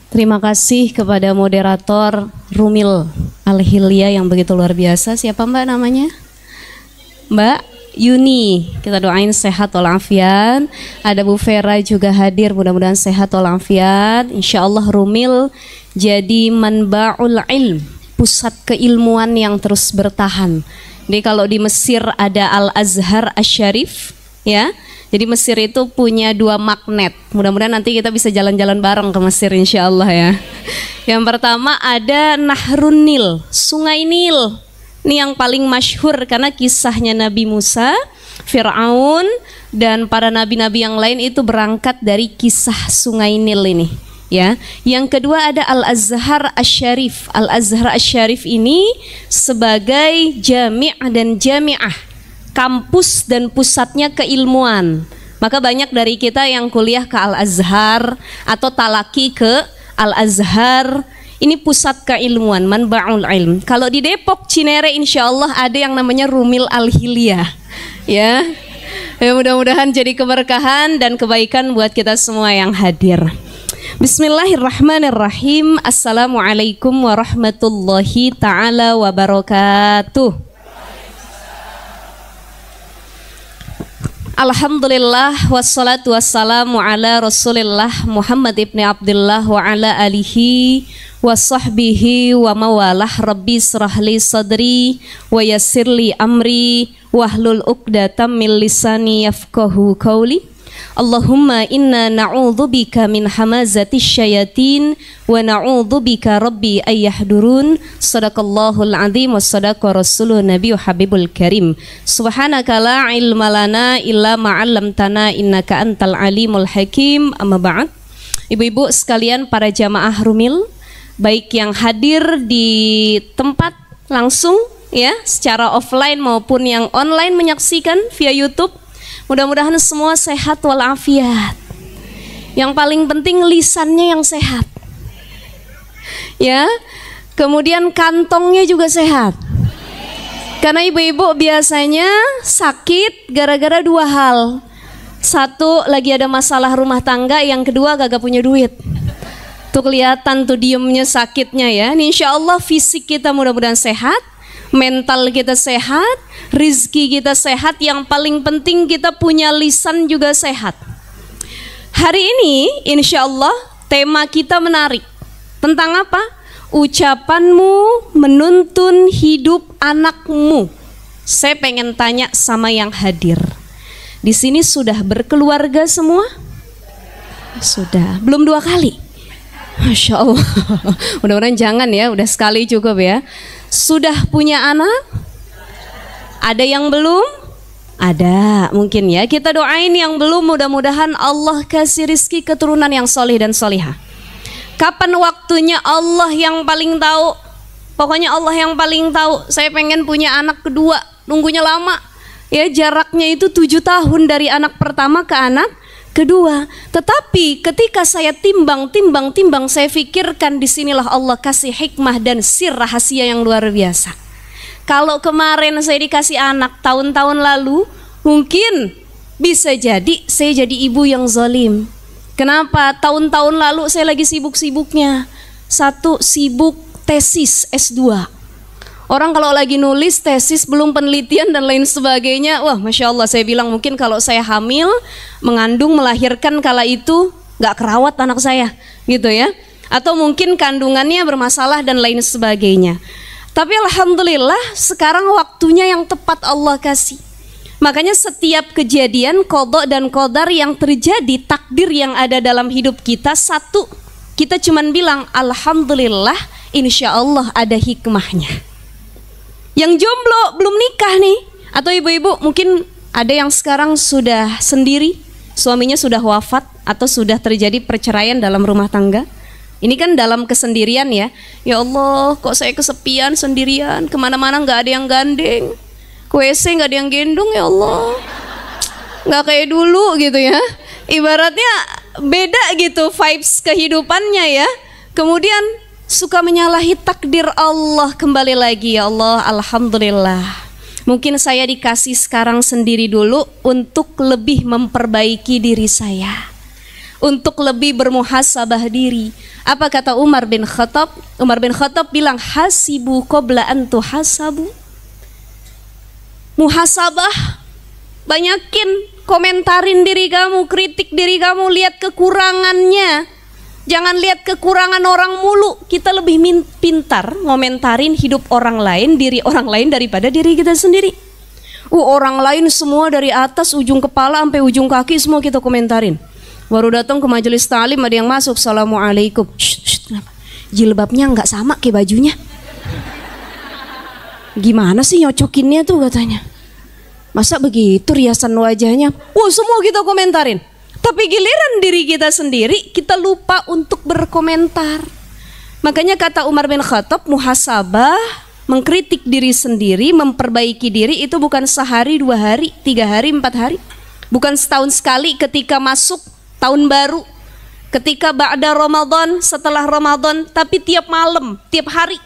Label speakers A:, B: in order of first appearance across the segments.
A: Terima kasih kepada moderator Rumil Al-Hilya yang begitu luar biasa. Siapa Mbak namanya? Mbak Yuni. Kita doain sehat walafiat. Ada Bu Vera juga hadir, mudah-mudahan sehat walafiat. Insya Allah Rumil jadi manba'ul ilm, pusat keilmuan yang terus bertahan. Jadi kalau di Mesir ada Al-Azhar Asy-Syarif, ya. Jadi Mesir itu punya 2 magnet. Mudah-mudahan nanti kita bisa jalan-jalan bareng ke Mesir insya Allah ya. Yang pertama ada Nahrun Nil, Sungai Nil. Ini yang paling masyhur karena kisahnya Nabi Musa, Fir'aun, dan para nabi-nabi yang lain itu berangkat dari kisah Sungai Nil ini. Ya. Yang kedua ada Al-Azhar Asy-Syarif. Al-Azhar Asy-Syarif ini sebagai jami' dan jami'ah, kampus dan pusatnya keilmuan. Maka banyak dari kita yang kuliah ke Al-Azhar atau talaki ke Al-Azhar. Ini pusat keilmuan, manba'ul ilm. Kalau di Depok, Cinere, insya Allah ada yang namanya Rumil Al-Hilya. Ya, mudah-mudahan jadi keberkahan dan kebaikan buat kita semua yang hadir. Bismillahirrahmanirrahim. Assalamualaikum warahmatullahi ta'ala wabarakatuh. Alhamdulillah wassalatu wassalamu ala Rasulillah Muhammad ibn Abdullah wa ala alihi wa sahbihi wa mawalah. Rabbi srahli sadri wa yassirli amri wahlul uqdatam min lisani yafqahu qawli. Allahumma inna na'udzubika min hamazati syayatin wa na'udzubika rabbi ayyahdurun. Sadaqallahul azim wa sadaqa rasulun nabiyyu habibul karim. Subhanaka la ilma lana illa ma'allamtana innaka antal alimul hakim. Amma ba'd. Ibu-ibu sekalian, para jamaah Rumil, baik yang hadir di tempat langsung ya secara offline maupun yang online menyaksikan via YouTube, mudah-mudahan semua sehat walafiat. Yang paling penting lisannya yang sehat. Ya. Kemudian kantongnya juga sehat. Karena ibu-ibu biasanya sakit gara-gara 2 hal. Satu, lagi ada masalah rumah tangga, yang kedua kagak punya duit. Tuh kelihatan tuh diemnya sakitnya ya. Ini insya Allah fisik kita mudah-mudahan sehat, mental kita sehat, rizki kita sehat, yang paling penting kita punya lisan juga sehat. Hari ini insya Allah tema kita menarik. Tentang apa? Ucapanmu menuntun hidup anakmu. Saya pengen tanya sama yang hadir. Di sini sudah berkeluarga semua? Sudah. Belum 2 kali? Masya Allah. Mudah-mudahan jangan ya, udah sekali cukup ya. Sudah punya anak? Ada yang belum? Ada mungkin ya. Kita doain yang belum, mudah-mudahan Allah kasih rizki keturunan yang solih dan solihah. Kapan waktunya Allah yang paling tahu. Pokoknya Allah yang paling tahu. Saya pengen punya anak kedua, nunggunya lama. Ya, jaraknya itu 7 tahun dari anak pertama ke anak kedua. Tetapi ketika saya timbang, saya pikirkan disinilah Allah kasih hikmah dan sir rahasia yang luar biasa. Kalau kemarin saya dikasih anak tahun-tahun lalu, mungkin bisa jadi saya jadi ibu yang zalim. Kenapa? Tahun-tahun lalu saya lagi sibuk-sibuknya. 1, sibuk tesis S2. Orang kalau lagi nulis tesis belum penelitian dan lain sebagainya, wah Masya Allah, saya bilang mungkin kalau saya hamil, mengandung, melahirkan kala itu gak kerawat anak saya gitu ya. Atau mungkin kandungannya bermasalah dan lain sebagainya. Tapi alhamdulillah sekarang waktunya yang tepat Allah kasih. Makanya setiap kejadian qadha dan qadar yang terjadi, takdir yang ada dalam hidup kita, 1, kita cuman bilang alhamdulillah, insya Allah ada hikmahnya. Yang jomblo belum nikah nih, atau ibu-ibu mungkin ada yang sekarang sudah sendiri, suaminya sudah wafat atau sudah terjadi perceraian dalam rumah tangga. Ini kan dalam kesendirian ya. Ya Allah, kok saya kesepian sendirian, kemana-mana nggak ada yang gandeng, ke WC nggak ada yang gendong, ya Allah, nggak kayak dulu gitu ya. Ibaratnya beda gitu vibes kehidupannya ya. Kemudian suka menyalahi takdir Allah. Kembali lagi, ya Allah, alhamdulillah. Mungkin saya dikasih sekarang sendiri dulu untuk lebih memperbaiki diri saya, untuk lebih bermuhasabah diri. Apa kata Umar bin Khattab? Umar bin Khattab bilang, hasibu qabla an tuhasabu. Muhasabah, banyakin komentarin diri kamu, kritik diri kamu, lihat kekurangannya. Jangan lihat kekurangan orang mulu. Kita lebih pintar ngomentarin hidup orang lain, diri orang lain daripada diri kita sendiri. Orang lain semua dari atas ujung kepala sampai ujung kaki semua kita komentarin. Baru datang ke majelis ta'lim ada yang masuk, assalamualaikum. Kenapa? Jilbabnya nggak sama kayak bajunya. Gimana sih nyocokinnya tuh katanya. Masa begitu riasan wajahnya? Semua kita komentarin. Tapi giliran diri kita sendiri, kita lupa untuk berkomentar. Makanya kata Umar bin Khattab, muhasabah, mengkritik diri sendiri, memperbaiki diri itu bukan sehari, 2 hari, 3 hari, 4 hari. Bukan setahun sekali ketika masuk tahun baru, ketika ba'da Ramadan, setelah Ramadan, tapi tiap malam, tiap hari.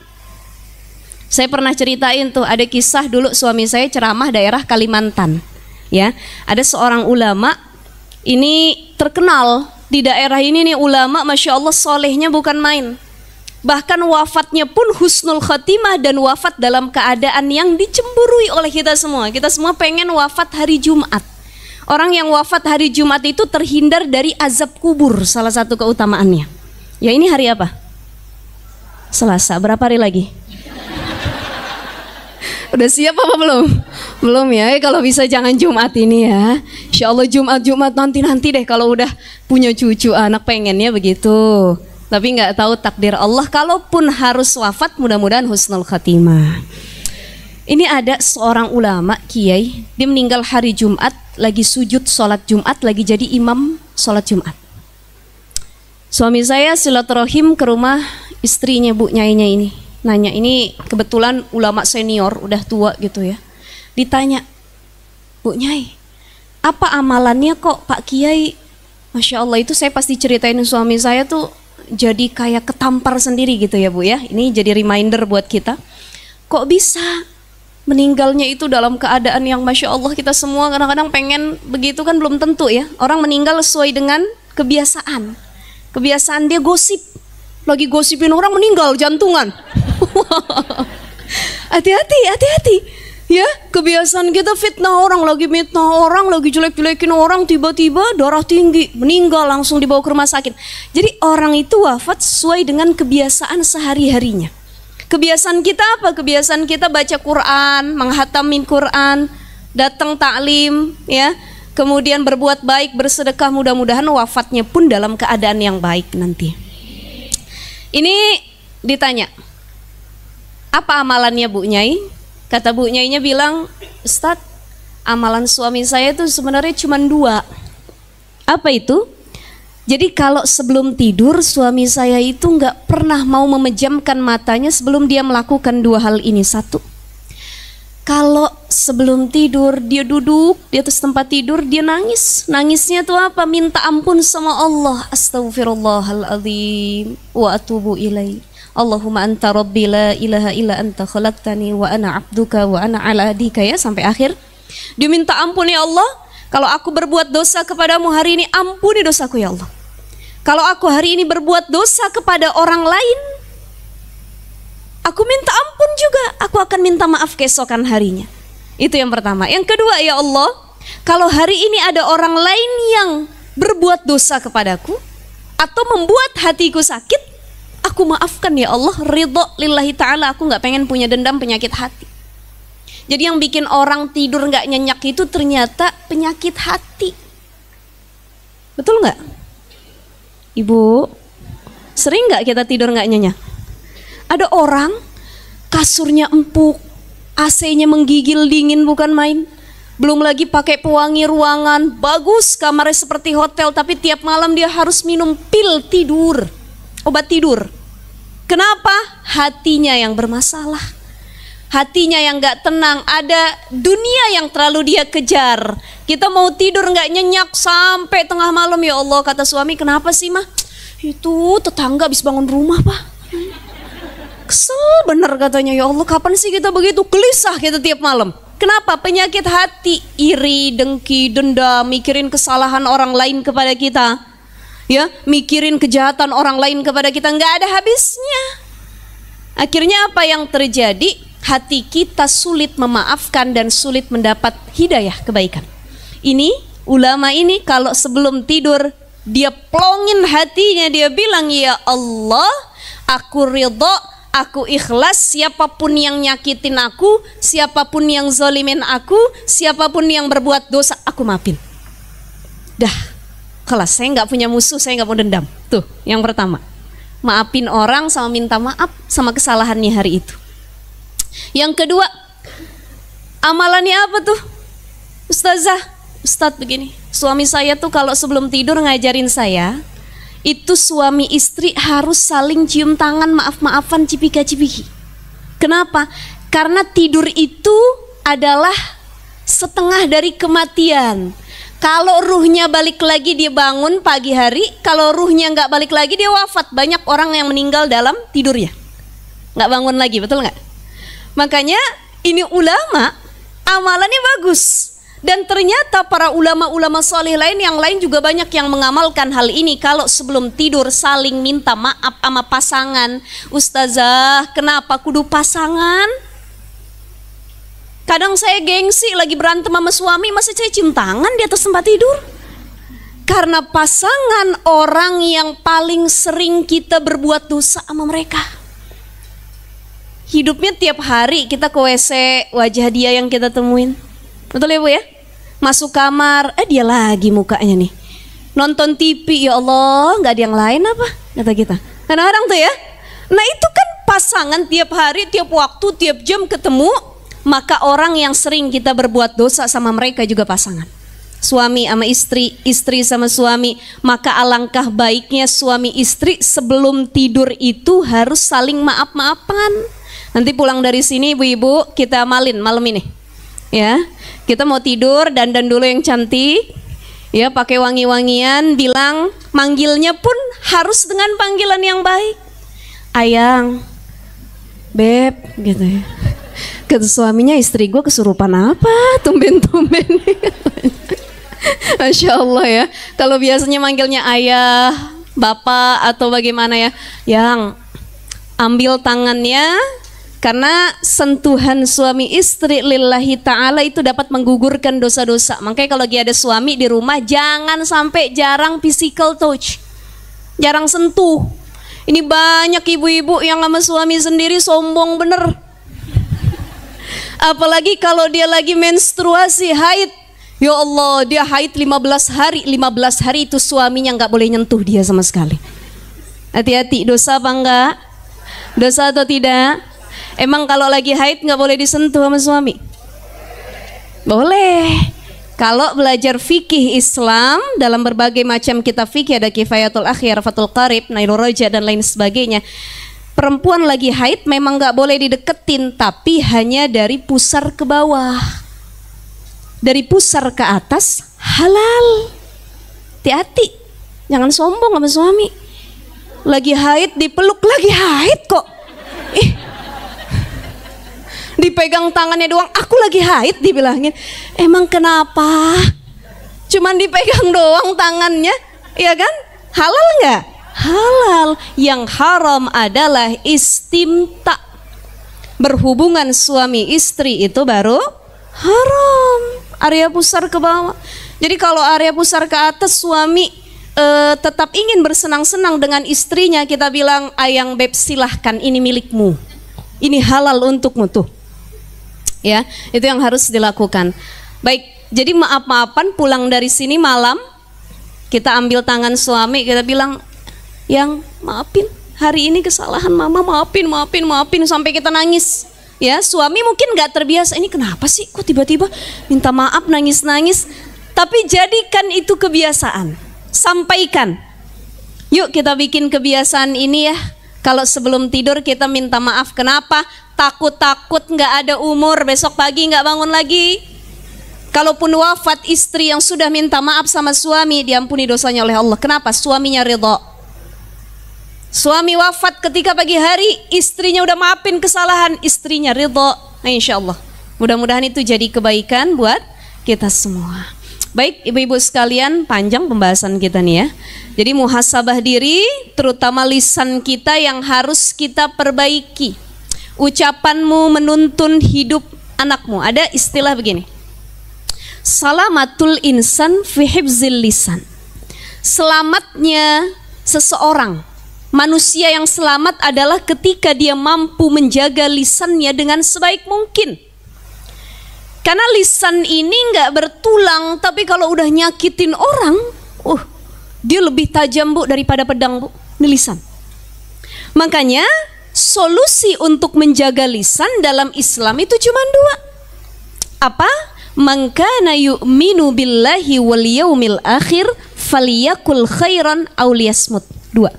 A: Saya pernah ceritain tuh, ada kisah dulu suami saya ceramah daerah Kalimantan. Ya, ada seorang ulama, ini terkenal di daerah ini nih ulama, masya Allah solehnya bukan main. Bahkan wafatnya pun husnul khatimah dan wafat dalam keadaan yang dicemburui oleh kita semua. Kita semua pengen wafat hari Jumat. Orang yang wafat hari Jumat itu terhindar dari azab kubur, salah satu keutamaannya. Ya ini hari apa? Selasa, berapa hari lagi? Udah siap apa belum? Belum ya, kalau bisa jangan Jumat ini ya. Insya Allah Jumat nanti deh kalau udah punya cucu anak pengennya begitu. Tapi nggak tahu takdir Allah, kalaupun harus wafat mudah-mudahan husnul khatimah. Ini ada seorang ulama, kiai, dia meninggal hari Jumat, lagi sujud sholat Jumat, lagi jadi imam sholat Jumat. Suami saya silaturahim ke rumah istrinya, Bu Nyainya ini. Nanya, ini kebetulan ulama senior, udah tua gitu ya. Ditanya, Bu Nyai, apa amalannya kok Pak Kiai? Masya Allah, itu saya pasti ceritain suami saya tuh jadi kayak ketampar sendiri gitu ya Bu ya. Ini jadi reminder buat kita. Kok bisa meninggalnya itu dalam keadaan yang Masya Allah, kita semua kadang-kadang pengen begitu kan belum tentu ya. Orang meninggal sesuai dengan kebiasaan. Kebiasaan dia gosip. Lagi gosipin orang meninggal jantungan. Hati-hati ya, kebiasaan kita fitnah orang, lagi jelek-jelekin orang, tiba-tiba darah tinggi, meninggal, langsung dibawa ke rumah sakit. Jadi orang itu wafat sesuai dengan kebiasaan sehari-harinya. Kebiasaan kita apa? Kebiasaan kita baca Quran, menghatamin Quran, datang taklim ya, kemudian berbuat baik, bersedekah, mudah-mudahan wafatnya pun dalam keadaan yang baik nanti. Ini ditanya, apa amalannya Bu Nyai? Kata Bu Nyainya bilang, Ustadz, amalan suami saya itu sebenarnya cuma 2. Apa itu? Jadi kalau sebelum tidur suami saya itu nggak pernah mau memejamkan matanya sebelum dia melakukan 2 hal ini. 1, kalau sebelum tidur dia duduk di atas tempat tidur, dia nangis. Nangisnya tuh apa? Minta ampun sama Allah. Astaghfirullahaladzim wa atubu ilaih. Allahumma anta rabbi la ilaha illa anta khalaqtani wa ana abduka wa ana ala adika, ya sampai akhir. Dia minta ampun, ya Allah, kalau aku berbuat dosa kepadamu hari ini, ampuni dosaku ya Allah. Kalau aku hari ini berbuat dosa kepada orang lain, aku minta ampun juga, aku akan minta maaf keesokan harinya. Itu yang pertama. Yang kedua, ya Allah, kalau hari ini ada orang lain yang berbuat dosa kepadaku atau membuat hatiku sakit, aku maafkan ya Allah, ridho lillahi ta'ala, aku gak pengen punya dendam, penyakit hati. Jadi yang bikin orang tidur gak nyenyak itu ternyata penyakit hati. Betul gak? Ibu, sering gak kita tidur gak nyenyak? Ada orang kasurnya empuk, AC-nya menggigil dingin bukan main. Belum lagi pakai pewangi ruangan, bagus kamarnya seperti hotel, tapi tiap malam dia harus minum pil tidur, obat tidur. Kenapa? Hatinya yang bermasalah, hatinya yang gak tenang, ada dunia yang terlalu dia kejar. Kita mau tidur gak nyenyak sampai tengah malam, ya Allah, kata suami, kenapa sih mah? Itu tetangga habis bangun rumah Pak. Kesel bener katanya, ya Allah, kapan sih kita begitu? Gelisah kita tiap malam. Kenapa? Penyakit hati, iri, dengki, dendam, mikirin kesalahan orang lain kepada kita. ya, mikirin kejahatan orang lain kepada kita, nggak ada habisnya. Akhirnya apa yang terjadi? Hati kita sulit memaafkan dan sulit mendapat hidayah kebaikan. Ini ulama ini kalau sebelum tidur dia plongin hatinya, dia bilang, ya Allah, aku ridho, aku ikhlas, siapapun yang nyakitin aku, siapapun yang zalimin aku, siapapun yang berbuat dosa, aku maafin. Dah, kelas, saya nggak punya musuh, saya nggak mau dendam. Tuh, yang pertama, maafin orang sama minta maaf sama kesalahannya hari itu. Yang kedua, amalannya apa tuh? Ustazah, Ustadz begini, suami saya tuh kalau sebelum tidur ngajarin saya, itu suami istri harus saling cium tangan, maaf-maafan, cipika-cipiki. Kenapa? Karena tidur itu adalah setengah dari kematian. Kalau ruhnya balik lagi dia bangun pagi hari, kalau ruhnya nggak balik lagi dia wafat. Banyak orang yang meninggal dalam tidurnya, nggak bangun lagi, betul nggak? Makanya ini ulama amalannya bagus. Dan ternyata para ulama-ulama soleh lain yang lain juga banyak yang mengamalkan hal ini. Kalau sebelum tidur saling minta maaf sama pasangan. Ustazah, kenapa kudu pasangan? Kadang saya gengsi lagi berantem sama suami, masa saya cium tangan di atas tempat tidur? Karena pasangan orang yang paling sering kita berbuat dosa sama mereka. Hidupnya tiap hari kita ke WC, wajah dia yang kita temuin. Betul ya Bu ya? Masuk kamar, dia lagi mukanya nih. Nonton TV, ya Allah, nggak ada yang lain apa? Kata kita. Kadang-kadang tuh ya. Nah itu kan pasangan tiap hari, tiap waktu, tiap jam ketemu. Maka orang yang sering kita berbuat dosa sama mereka juga pasangan. Suami sama istri, istri sama suami. Maka alangkah baiknya suami istri sebelum tidur itu harus saling maaf-maafan. Nanti pulang dari sini ibu-ibu kita amalin malam ini. Ya, kita mau tidur, dandan dulu yang cantik, ya, pakai wangi-wangian, bilang, manggilnya pun harus dengan panggilan yang baik. Ayang, beb, gitu ya. Kata suaminya, istri gue kesurupan apa? Tumben-tumben. Masya Allah ya. Kalau biasanya manggilnya ayah, bapak atau bagaimana ya, yang ambil tangannya. Karena sentuhan suami istri lillahi ta'ala itu dapat menggugurkan dosa-dosa. Makanya kalau lagi ada suami di rumah, jangan sampai jarang physical touch, jarang sentuh. Ini banyak ibu-ibu yang sama suami sendiri sombong bener. Apalagi kalau dia lagi menstruasi, haid. Ya Allah, dia haid 15 hari. 15 hari itu suaminya nggak boleh nyentuh dia sama sekali. Hati-hati, dosa apa enggak? Dosa atau tidak? Emang kalau lagi haid nggak boleh disentuh sama suami? Boleh. Kalau belajar fikih Islam dalam berbagai macam kitab fikih, ada Kifayatul Akhyar, Fathul Qarib, Nailur Raja dan lain sebagainya. Perempuan lagi haid memang nggak boleh dideketin, tapi hanya dari pusar ke bawah. Dari pusar ke atas halal. Hati-hati, jangan sombong sama suami. Lagi haid dipeluk, lagi haid kok. Dipegang tangannya doang, aku lagi haid dibilangin. Emang kenapa? Cuman dipegang doang tangannya, ya kan? Halal nggak? Halal. Yang haram adalah istimta. Berhubungan suami istri itu baru haram. Area pusar ke bawah. Jadi kalau area pusar ke atas, suami tetap ingin bersenang-senang dengan istrinya, kita bilang, ayang beb silahkan, ini milikmu, ini halal untukmu tuh. Ya, itu yang harus dilakukan. Baik, jadi maaf-maafan, pulang dari sini malam, kita ambil tangan suami, kita bilang, yang maafin, hari ini kesalahan mama, maafin, sampai kita nangis. Ya, suami mungkin nggak terbiasa, ini kenapa sih, kok tiba-tiba minta maaf, nangis-nangis. Tapi jadikan itu kebiasaan, sampaikan. Yuk kita bikin kebiasaan ini ya. Kalau sebelum tidur kita minta maaf. Kenapa? Takut-takut nggak ada umur, besok pagi nggak bangun lagi. Kalaupun wafat istri yang sudah minta maaf sama suami, diampuni dosanya oleh Allah. Kenapa? Suaminya ridha. Suami wafat ketika pagi hari, istrinya udah maafin kesalahan, istrinya ridha. Nah, insya Allah mudah-mudahan itu jadi kebaikan buat kita semua. Baik ibu-ibu sekalian, panjang pembahasan kita nih ya. Jadi muhasabah diri, terutama lisan kita yang harus kita perbaiki. Ucapanmu menuntun hidup anakmu. Ada istilah begini, salamatul insan fi hifzil lisan. Selamatnya seseorang, manusia yang selamat adalah ketika dia mampu menjaga lisannya dengan sebaik mungkin. Karena lisan ini nggak bertulang, tapi kalau udah nyakitin orang, dia lebih tajam bu daripada pedang bu, ini lisan. Makanya solusi untuk menjaga lisan dalam Islam itu cuma dua. Apa? Man kana yu'minu billahi wal yaumil akhir falyakul khairan aw liyasmut. Dua.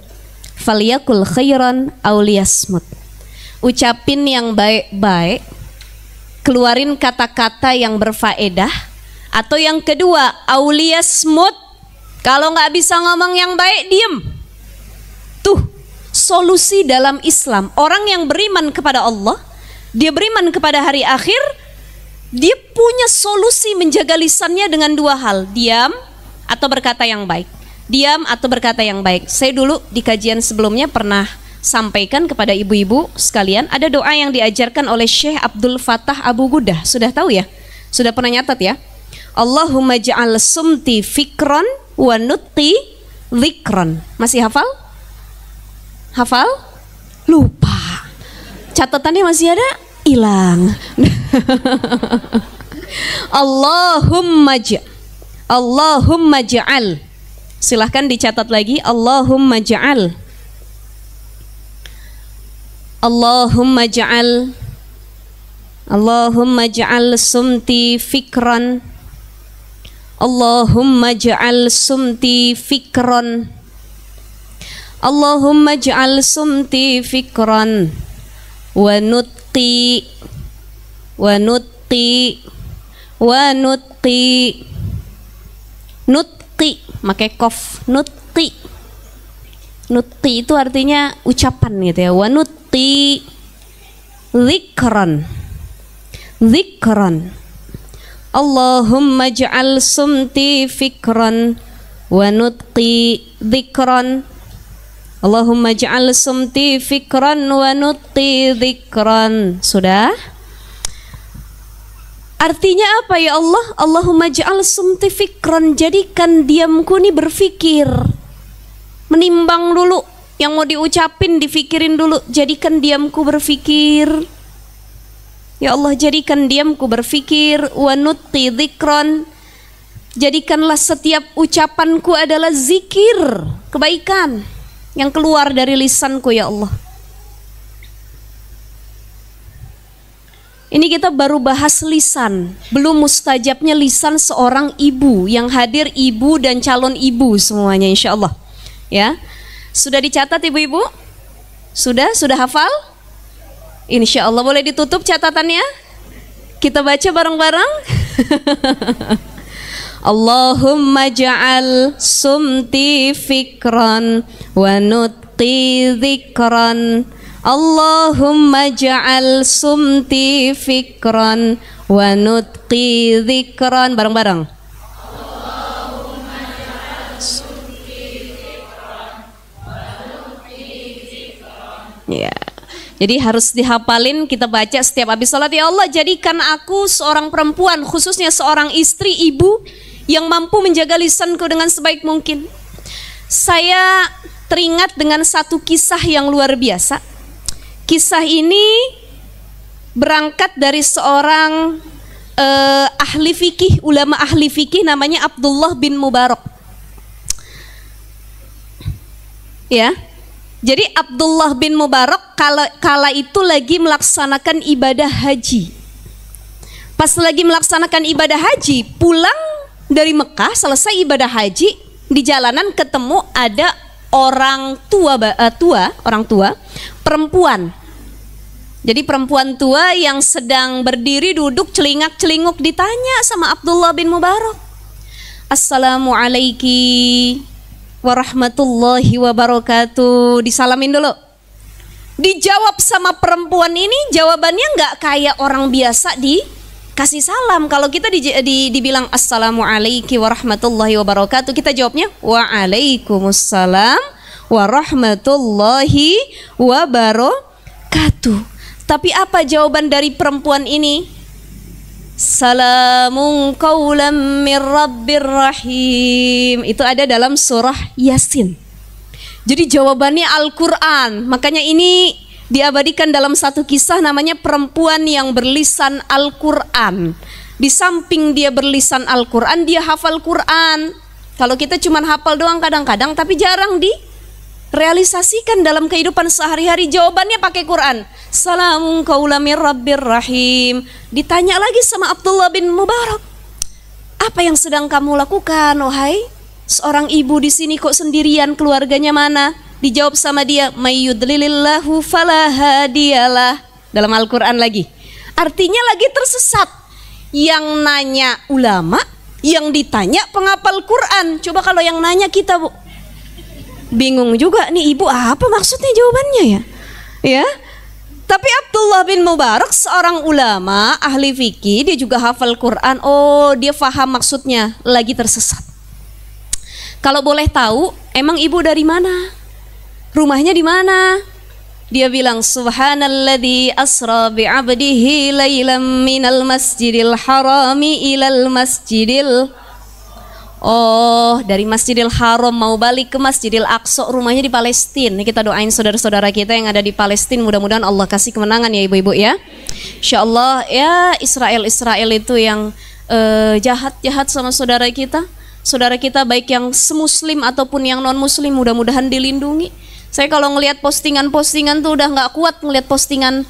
A: Falyakul khairan aw liyasmut. Ucapin yang baik-baik, keluarin kata-kata yang berfaedah, atau yang kedua auliyasmut, kalau nggak bisa ngomong yang baik diem. Tuh solusi dalam Islam. Orang yang beriman kepada Allah, dia beriman kepada hari akhir, dia punya solusi menjaga lisannya dengan dua hal, diam atau berkata yang baik. Diam atau berkata yang baik. Saya dulu di kajian sebelumnya pernah sampaikan kepada ibu-ibu sekalian, ada doa yang diajarkan oleh Syekh Abdul Fattah Abu Gudah. Sudah tahu ya? Sudah pernah nyatat ya? Allahumma ja'al sumti fikron wa nutqi zikron. Masih hafal? Hafal? Lupa. Catatannya masih ada? Hilang. Allahumma ja'al. Silahkan dicatat lagi. Allahumma ja'al. Allahumma ja'al sumti fikran. Allahumma ja'al sumti fikran. Allahumma ja'al sumti fikran wa nutqi nutqi pakai qaf, nutqi. Nutqi itu artinya ucapan gitu ya. Wa nutqi zikran. Allahumma ja'al sumti fikran wa nutqi zikran. Allahumma ja'al sumti fikran wa nutqi zikran. Sudah? Artinya apa ya Allah? Allahumma ja'al sumti fikran, jadikan diamku ini berfikir. Menimbang dulu yang mau diucapin, difikirin dulu. Jadikan diamku berfikir. Ya Allah, jadikan diamku berfikir. Wa nutqi dzikron, jadikanlah setiap ucapanku adalah zikir, kebaikan yang keluar dari lisanku ya Allah. Ini kita baru bahas lisan, belum mustajabnya lisan seorang ibu. Yang hadir ibu dan calon ibu semuanya insya Allah. Ya, sudah dicatat ibu-ibu? Sudah hafal? Insya Allah boleh ditutup catatannya. Kita baca bareng-bareng. Allahumma ja'al sumti fikran wa nutqi dzikran. Allahumma ja'al sumti fikran wa nutqi dzikran. Bareng-bareng. Ya, jadi harus dihafalin, kita baca setiap habis sholat. Ya Allah, jadikan aku seorang perempuan, khususnya seorang istri, ibu yang mampu menjaga lisanku dengan sebaik mungkin. Saya teringat dengan satu kisah yang luar biasa. Kisah ini berangkat dari seorang ahli fikih, ulama ahli fikih namanya Abdullah bin Mubarak. Ya. Jadi Abdullah bin Mubarak kala itu lagi melaksanakan ibadah haji. Pas lagi melaksanakan ibadah haji, pulang dari Mekah, selesai ibadah haji, di jalanan ketemu ada orang tua perempuan. Jadi perempuan tua yang sedang berdiri duduk celingak-celinguk, ditanya sama Abdullah bin Mubarak, Assalamualaikum warahmatullahi wabarakatuh. Disalamin dulu. Dijawab sama perempuan ini, jawabannya nggak kayak orang biasa kasih salam. Kalau kita dibilang assalamualaikum warahmatullahi wabarakatuh, kita jawabnya waalaikumsalam warahmatullahi wabarakatuh. Tapi apa jawaban dari perempuan ini? Salamun qaulam mir rabbir rahim. Itu ada dalam surah Yasin. Jadi jawabannya Al-Quran. Makanya ini diabadikan dalam satu kisah namanya perempuan yang berlisan Al-Quran. Di samping dia berlisan Al-Quran, dia hafal Quran. Kalau kita cuma hafal doang kadang-kadang, tapi jarang direalisasikan dalam kehidupan sehari-hari. Jawabannya pakai Quran. Salamun qaulam mir rabbir rahim. Ditanya lagi sama Abdullah bin Mubarak, apa yang sedang kamu lakukan, wahai seorang ibu di sini kok sendirian, keluarganya mana? Dijawab sama dia, mayyudlilillahu fala hadiyalah. Dalam Al-Quran lagi. Artinya lagi tersesat. Yang nanya ulama, yang ditanya penghafal Quran. Coba kalau yang nanya kita, Bu, bingung juga nih ibu, apa maksudnya jawabannya ya? Ya. Tapi Abdullah bin Mubarak seorang ulama, ahli fikih, dia juga hafal Quran. Oh, dia faham maksudnya, lagi tersesat. Kalau boleh tahu, emang ibu dari mana? Rumahnya di mana? Dia bilang subhanalladzi asra bi'abdihi lailam minal masjidil harami ilal masjidil. Oh, dari Masjidil Haram mau balik ke Masjidil Aqsa, rumahnya di Palestina. Kita doain saudara-saudara kita yang ada di Palestina, mudah-mudahan Allah kasih kemenangan ya ibu-ibu ya. Insyaallah ya, Israel itu yang jahat-jahat sama saudara kita. Saudara kita baik yang semuslim ataupun yang non muslim, mudah-mudahan dilindungi. Saya kalau ngelihat postingan-postingan tuh udah nggak kuat ngelihat postingan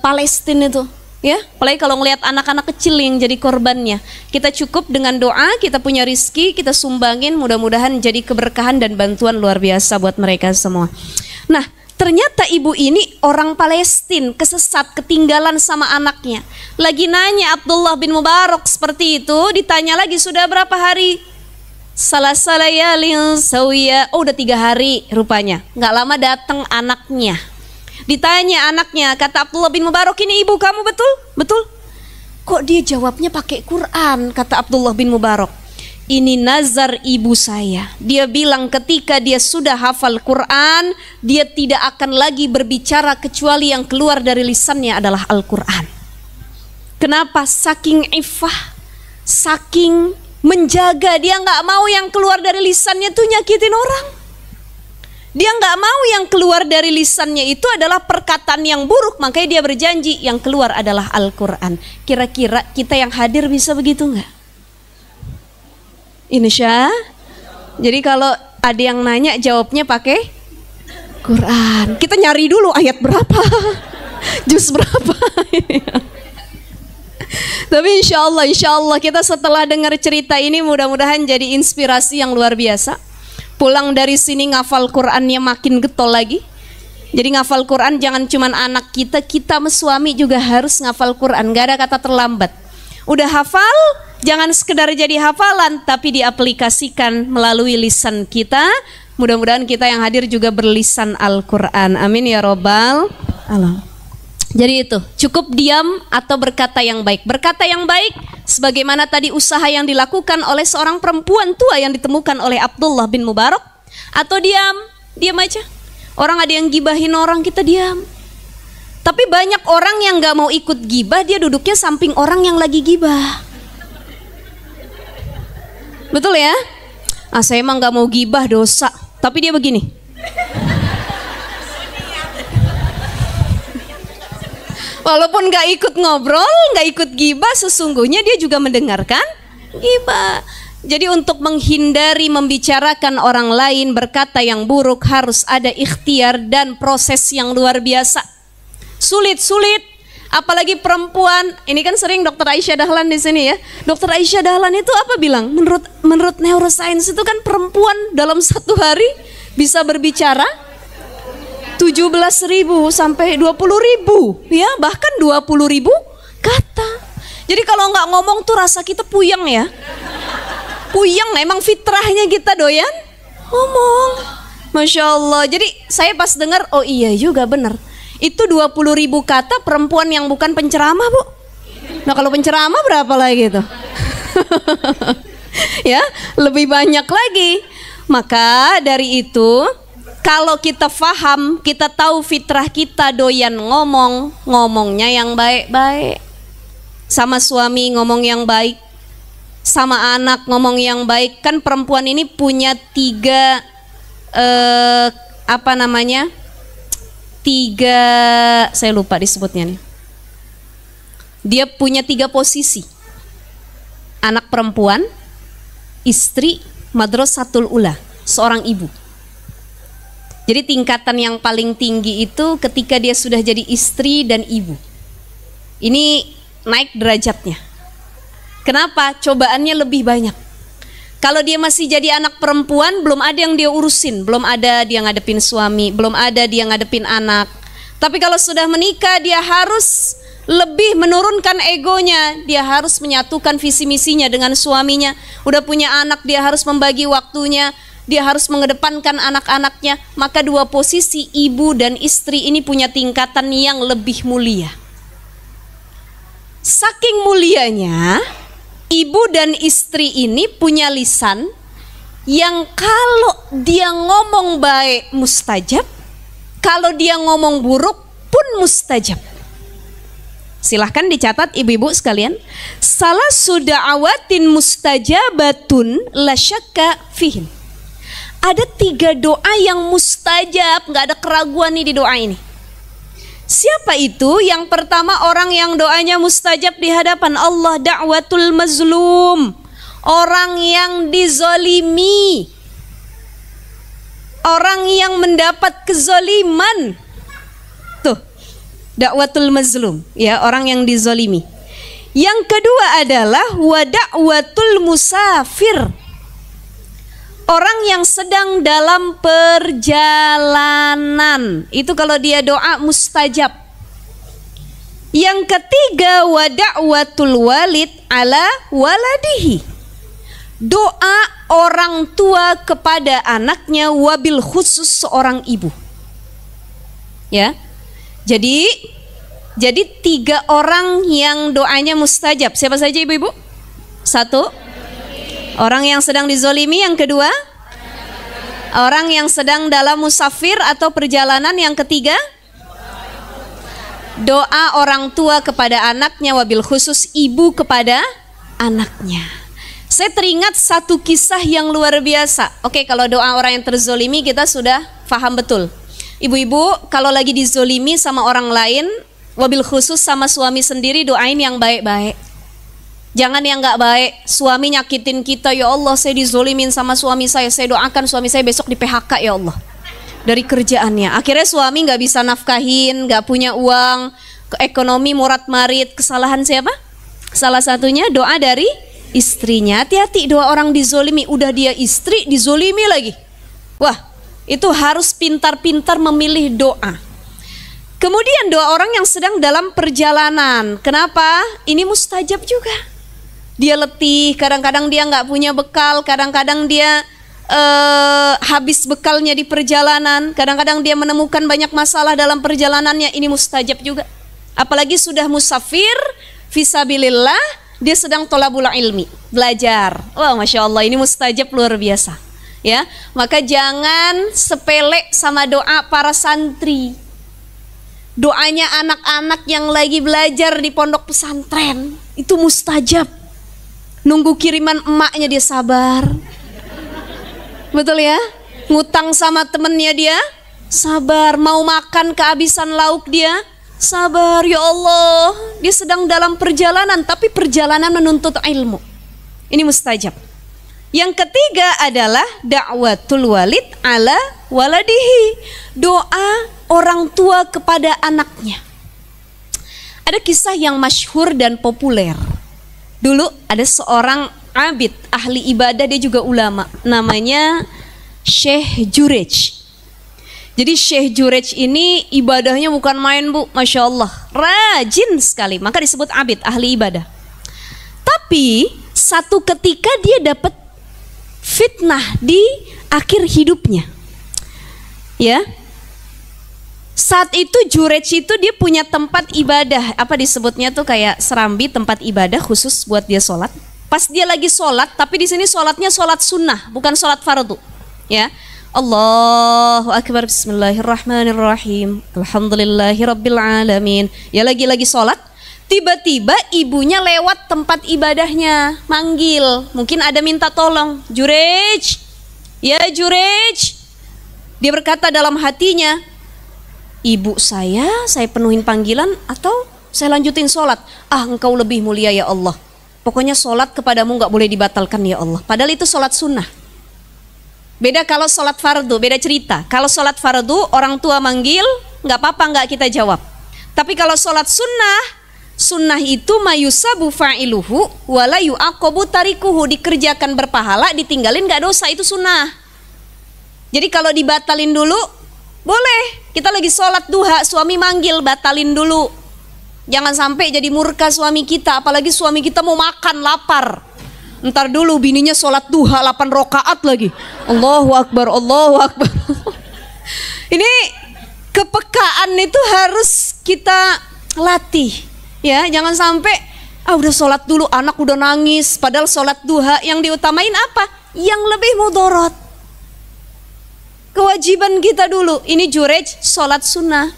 A: Palestina itu, ya. Apalagi kalau ngelihat anak-anak kecil yang jadi korbannya. Kita cukup dengan doa, kita punya rizki, kita sumbangin, mudah-mudahan jadi keberkahan dan bantuan luar biasa buat mereka semua. Nah, ternyata ibu ini orang Palestina, kesesat, ketinggalan sama anaknya. Lagi nanya Abdullah bin Mubarak seperti itu, ditanya lagi sudah berapa hari? Salayalin sawiya. Oh, udah 3 hari rupanya. Nggak lama datang anaknya. Ditanya anaknya, kata Abdullah bin Mubarak, ini ibu kamu betul? Betul. Kok dia jawabnya pakai Quran? Kata Abdullah bin Mubarak, ini nazar ibu saya. Dia bilang ketika dia sudah hafal Quran, dia tidak akan lagi berbicara kecuali yang keluar dari lisannya adalah Al-Quran. Kenapa? Saking iffah, saking menjaga, dia nggak mau yang keluar dari lisannya tuh nyakitin orang. Dia nggak mau yang keluar dari lisannya itu adalah perkataan yang buruk, makanya dia berjanji yang keluar adalah Al-Quran. Kira-kira kita yang hadir bisa begitu nggak? Insya. Jadi kalau ada yang nanya jawabnya pakai Quran. Kita nyari dulu ayat berapa, juz berapa. Tapi insya Allah kita setelah dengar cerita ini mudah-mudahan jadi inspirasi yang luar biasa. Pulang dari sini ngafal Qurannya makin getol lagi. Jadi ngafal Quran jangan cuman anak kita suami juga harus ngafal Quran. Gak ada kata terlambat. Udah hafal, jangan sekedar jadi hafalan, tapi diaplikasikan melalui lisan kita. Mudah-mudahan kita yang hadir juga berlisan Al-Quran. Amin ya robbal alamin. Jadi itu, cukup diam atau berkata yang baik. Berkata yang baik sebagaimana tadi usaha yang dilakukan oleh seorang perempuan tua yang ditemukan oleh Abdullah bin Mubarak. Atau diam aja. Orang ada yang gibahin orang, kita diam. Tapi banyak orang yang gak mau ikut gibah, dia duduknya samping orang yang lagi gibah. Betul ya? Saya emang gak mau gibah, dosa. Tapi dia begini. Walaupun gak ikut ngobrol, gak ikut gibah, sesungguhnya dia juga mendengarkan gibah. Jadi untuk menghindari membicarakan orang lain, berkata yang buruk, harus ada ikhtiar dan proses yang luar biasa. Sulit, apalagi perempuan. Ini kan sering Dr. Aisyah Dahlan di sini ya. Dr. Aisyah Dahlan itu apa bilang? Menurut neuroscience itu kan perempuan dalam 1 hari bisa berbicara 17.000 sampai 20.000 ya, bahkan 20.000 kata. Jadi kalau nggak ngomong tuh rasa kita puyeng ya. Puyeng, emang fitrahnya kita doyan ngomong. Masya Allah. Jadi saya pas dengar, oh iya juga bener. Itu 20.000 kata perempuan yang bukan penceramah, Bu. Nah kalau penceramah berapa lagi tuh? Ya, lebih banyak lagi. Maka dari itu, kalau kita faham, kita tahu fitrah kita doyan ngomongnya yang baik-baik. Sama suami ngomong yang baik, sama anak ngomong yang baik. Kan perempuan ini punya tiga saya lupa disebutnya nih. Dia punya 3 posisi: anak perempuan, istri, madrasatul ula, seorang ibu. Jadi tingkatan yang paling tinggi itu ketika dia sudah jadi istri dan ibu. Ini naik derajatnya. Kenapa? Cobaannya lebih banyak. Kalau dia masih jadi anak perempuan, belum ada yang dia urusin, belum ada dia ngadepin suami, belum ada dia ngadepin anak. Tapi kalau sudah menikah, dia harus lebih menurunkan egonya. Dia harus menyatukan visi misinya dengan suaminya. Udah punya anak, dia harus membagi waktunya, dia harus mengedepankan anak-anaknya. Maka 2 posisi ibu dan istri ini punya tingkatan yang lebih mulia. Saking mulianya, ibu dan istri ini punya lisan yang kalau dia ngomong baik mustajab, kalau dia ngomong buruk pun mustajab. Silahkan dicatat ibu-ibu sekalian. Salah suda'awatin mustajabatun la syakka fihim. Ada 3 doa yang mustajab, nggak ada keraguan nih di doa ini. Siapa itu? Yang pertama, orang yang doanya mustajab di hadapan Allah, da'watul mazlum, orang yang dizolimi, orang yang mendapat kezoliman. Tuh, da'watul mazlum, ya, orang yang dizolimi. Yang kedua adalah wa da'watul musafir, orang yang sedang dalam perjalanan. Itu kalau dia doa mustajab. Yang ketiga wa da'watul walid ala waladihi, doa orang tua kepada anaknya, wabil khusus seorang ibu. Ya. Jadi 3 orang yang doanya mustajab. Siapa saja ibu-ibu? 1, orang yang sedang dizolimi. Yang kedua, orang yang sedang dalam musafir atau perjalanan. Yang ketiga, doa orang tua kepada anaknya, wabil khusus ibu kepada anaknya. Saya teringat satu kisah yang luar biasa. Oke, kalau doa orang yang terzolimi kita sudah paham betul. Ibu-ibu kalau lagi dizolimi sama orang lain, wabil khusus sama suami sendiri, doain yang baik-baik. Jangan yang nggak baik. Suami nyakitin kita, ya Allah saya dizolimin sama suami saya doakan suami saya besok di PHK ya Allah dari kerjaannya. Akhirnya suami nggak bisa nafkahin, nggak punya uang, ekonomi morat marit. Kesalahan siapa? Salah satunya doa dari istrinya. Hati-hati doa orang dizolimi. Udah dia istri dizolimi lagi. Wah, itu harus pintar-pintar memilih doa. Kemudian doa orang yang sedang dalam perjalanan. Kenapa? Ini mustajab juga. Dia letih, kadang-kadang dia nggak punya bekal, kadang-kadang dia habis bekalnya di perjalanan, kadang-kadang dia menemukan banyak masalah dalam perjalanannya. Ini mustajab juga. Apalagi sudah musafir, fisabilillah, dia sedang tolabul ilmi, belajar. Wah, masya Allah, ini mustajab luar biasa. Ya, maka jangan sepele sama doa para santri. Doanya anak-anak yang lagi belajar di pondok pesantren itu mustajab. Nunggu kiriman emaknya dia sabar. Betul ya? Ngutang sama temennya dia sabar. Mau makan kehabisan lauk dia sabar. Ya Allah, dia sedang dalam perjalanan, tapi perjalanan menuntut ilmu. Ini mustajab. Yang ketiga adalah da'watul walid ala waladihi, doa orang tua kepada anaknya. Ada kisah yang masyhur dan populer. Dulu ada seorang abid, ahli ibadah, dia juga ulama, namanya Syekh Jurej. Jadi Syekh Jurej ini ibadahnya bukan main bu, masya Allah, rajin sekali, maka disebut abid, ahli ibadah. Tapi satu ketika dia dapat fitnah di akhir hidupnya. Ya, Saat itu Jurej itu dia punya tempat ibadah, apa disebutnya tuh kayak serambi, tempat ibadah khusus buat dia sholat. Pas dia lagi sholat, tapi di sini sholatnya sholat sunnah, bukan sholat fardu. Ya, Allahu Akbar, Bismillahirrahmanirrahim, Alhamdulillahirabbil alamin. Ya lagi sholat, tiba-tiba ibunya lewat tempat ibadahnya, manggil, mungkin ada minta tolong, Jurej, ya Jurej. Dia berkata dalam hatinya, ibu saya penuhin panggilan atau saya lanjutin sholat? Ah, engkau lebih mulia ya Allah. Pokoknya sholat kepadamu gak boleh dibatalkan ya Allah. Padahal itu sholat sunnah. Beda kalau sholat fardu, beda cerita. Kalau sholat fardu orang tua manggil, gak apa-apa gak kita jawab. Tapi kalau sholat sunnah, sunnah itu mayusabu fa'iluhu wala yu'aqabu tarikuhu, dikerjakan berpahala, ditinggalin gak dosa, itu sunnah. Jadi kalau dibatalin dulu boleh. Kita lagi sholat duha, suami manggil, batalin dulu. Jangan sampai jadi murka suami kita, apalagi suami kita mau makan, lapar. Ntar dulu bininya sholat duha 8 rakaat lagi. Allahu Akbar, Allahu Akbar. Ini kepekaan itu harus kita latih. Ya, jangan sampai udah sholat dulu, anak udah nangis, padahal sholat duha yang diutamain apa? Yang lebih mudorot. Kewajiban kita dulu. Ini Jurej sholat sunnah,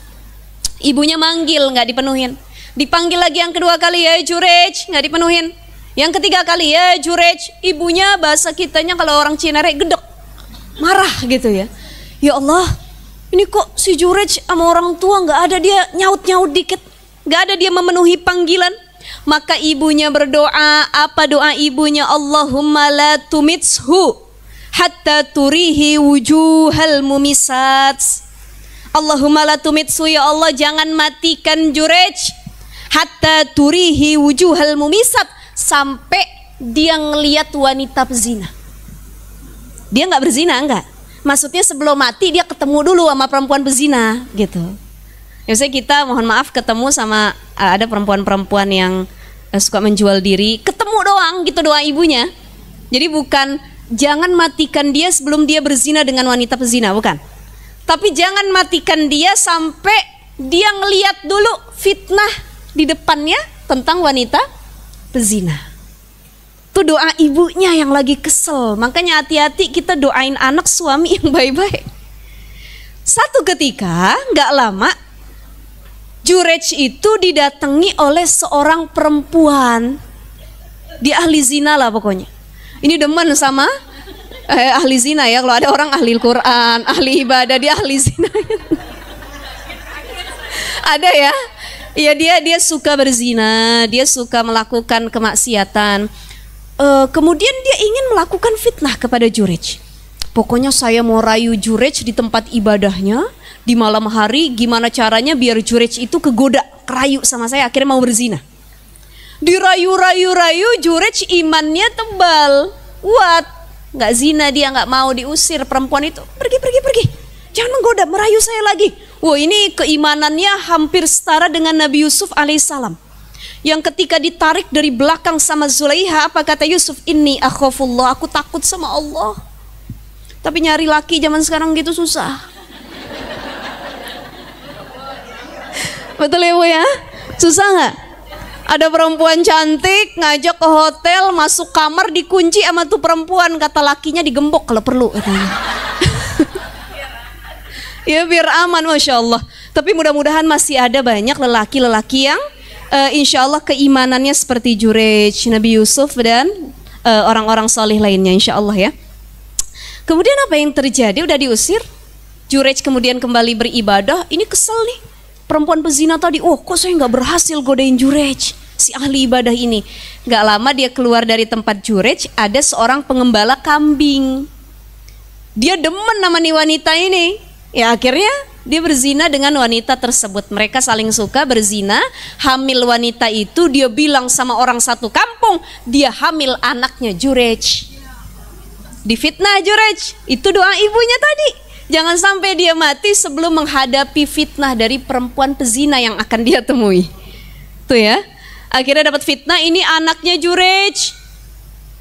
A: ibunya manggil nggak dipenuhin. Dipanggil lagi yang kedua kali, ya Jurej, nggak dipenuhin. Yang ketiga kali, ya Jurej, ibunya bahasa kitanya kalau orang Cinere gedek, marah gitu ya. Ya Allah, ini kok si Jurej sama orang tua nggak ada, dia nyaut-nyaut dikit, nggak ada dia memenuhi panggilan. Maka ibunya berdoa. Apa doa ibunya? Allahumma la tumitshu hatta turihi wujuhal mumisat. Allahumma la tumitsu, ya Allah jangan matikan Jurej hatta turihi wujuhal mumisat, sampai dia ngelihat wanita pezina. Dia nggak berzina, enggak. Maksudnya sebelum mati dia ketemu dulu sama perempuan pezina gitu. Biasanya kita mohon maaf ketemu sama ada perempuan-perempuan yang suka menjual diri, ketemu doang gitu doa ibunya. Jadi bukan jangan matikan dia sebelum dia berzina dengan wanita pezina, bukan. Tapi jangan matikan dia sampai dia ngeliat dulu fitnah di depannya tentang wanita pezina. Itu doa ibunya yang lagi kesel. Makanya hati-hati kita doain anak suami yang baik-baik. Satu ketika, gak lama, Jurej itu didatangi oleh seorang perempuan. Dia ahli zina lah pokoknya. Ini demen sama ahli zina ya. Kalau ada orang ahli Quran, ahli ibadah, dia ahli zina. Ada ya. Ya dia suka berzina, dia suka melakukan kemaksiatan. Kemudian dia ingin melakukan fitnah kepada Jurej. Pokoknya saya mau rayu Jurej di tempat ibadahnya di malam hari. Gimana caranya biar Jurej itu kegoda, kerayu sama saya, akhirnya mau berzina. Dirayu-rayu, Jurej imannya tebal, kuat, nggak zina dia, nggak mau, diusir perempuan itu, pergi, jangan menggoda, merayu saya lagi. Wah, ini keimanannya hampir setara dengan Nabi Yusuf alaihissalam, yang ketika ditarik dari belakang sama Zulaiha, apa kata Yusuf? Inni akhafullah, aku takut sama Allah. Tapi nyari laki zaman sekarang gitu susah. Betul ya Bu ya? Susah nggak? Ada perempuan cantik ngajak ke hotel, masuk kamar dikunci sama tuh perempuan, kata lakinya digembok kalau perlu katanya. Ya biar aman, Masya Allah. Tapi mudah-mudahan masih ada banyak lelaki-lelaki yang insya Allah keimanannya seperti Jurej, Nabi Yusuf dan orang-orang solih lainnya insya Allah ya. Kemudian apa yang terjadi? Udah diusir, Jurej kemudian kembali beribadah. Ini kesel nih, perempuan pezina tadi, oh kok saya nggak berhasil godain Jurej, si ahli ibadah ini. Nggak lama dia keluar dari tempat Jurej, ada seorang pengembala kambing. Dia demen sama nih wanita ini. Ya akhirnya dia berzina dengan wanita tersebut. Mereka saling suka berzina. Hamil wanita itu, dia bilang sama orang satu kampung, dia hamil anaknya Jurej. Difitnah Jurej. Itu doa ibunya tadi, jangan sampai dia mati sebelum menghadapi fitnah dari perempuan pezina yang akan dia temui. Tuh ya. Akhirnya dapat fitnah, ini anaknya Jurej.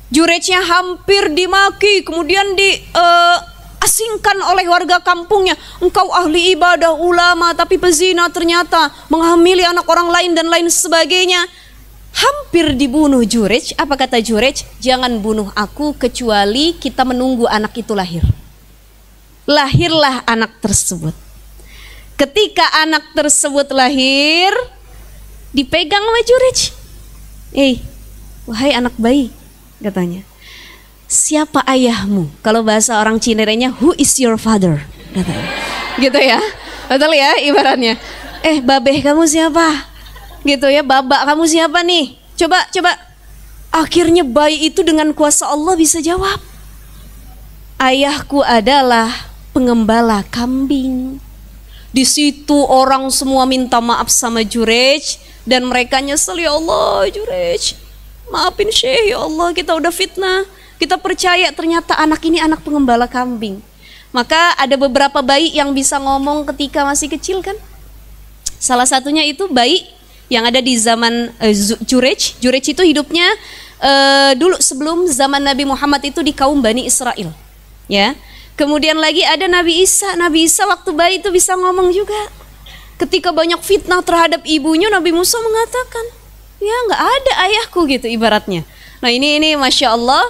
A: Jurejnya hampir dimaki, kemudian diasingkan oleh warga kampungnya. Engkau ahli ibadah, ulama, tapi pezina ternyata, menghamili anak orang lain dan lain sebagainya. Hampir dibunuh Jurej. Apa kata Jurej? Jangan bunuh aku kecuali kita menunggu anak itu lahir. Lahirlah anak tersebut. Ketika anak tersebut lahir, dipegang sama Jurej. Wahai anak bayi, katanya, siapa ayahmu? Kalau bahasa orang Cinerenya, who is your father? Katanya. Gitu ya, betul ya ibaratnya. Babeh kamu siapa? Gitu ya, babak kamu siapa nih? Coba. Akhirnya bayi itu dengan kuasa Allah bisa jawab. Ayahku adalah pengembala kambing. Di situ orang semua minta maaf sama Jurej dan mereka nyesel, ya Allah Jurej, maafin Syekh, ya Allah kita udah fitnah. Kita percaya ternyata anak ini anak pengembala kambing. Maka ada beberapa bayi yang bisa ngomong ketika masih kecil kan. Salah satunya itu bayi yang ada di zaman Jurej. Jurej itu hidupnya dulu sebelum zaman Nabi Muhammad itu di kaum Bani Israel. Ya. Kemudian lagi ada Nabi Isa. Nabi Isa waktu bayi itu bisa ngomong juga. Ketika banyak fitnah terhadap ibunya, Nabi Musa mengatakan, ya nggak ada ayahku gitu ibaratnya. Nah ini Masya Allah,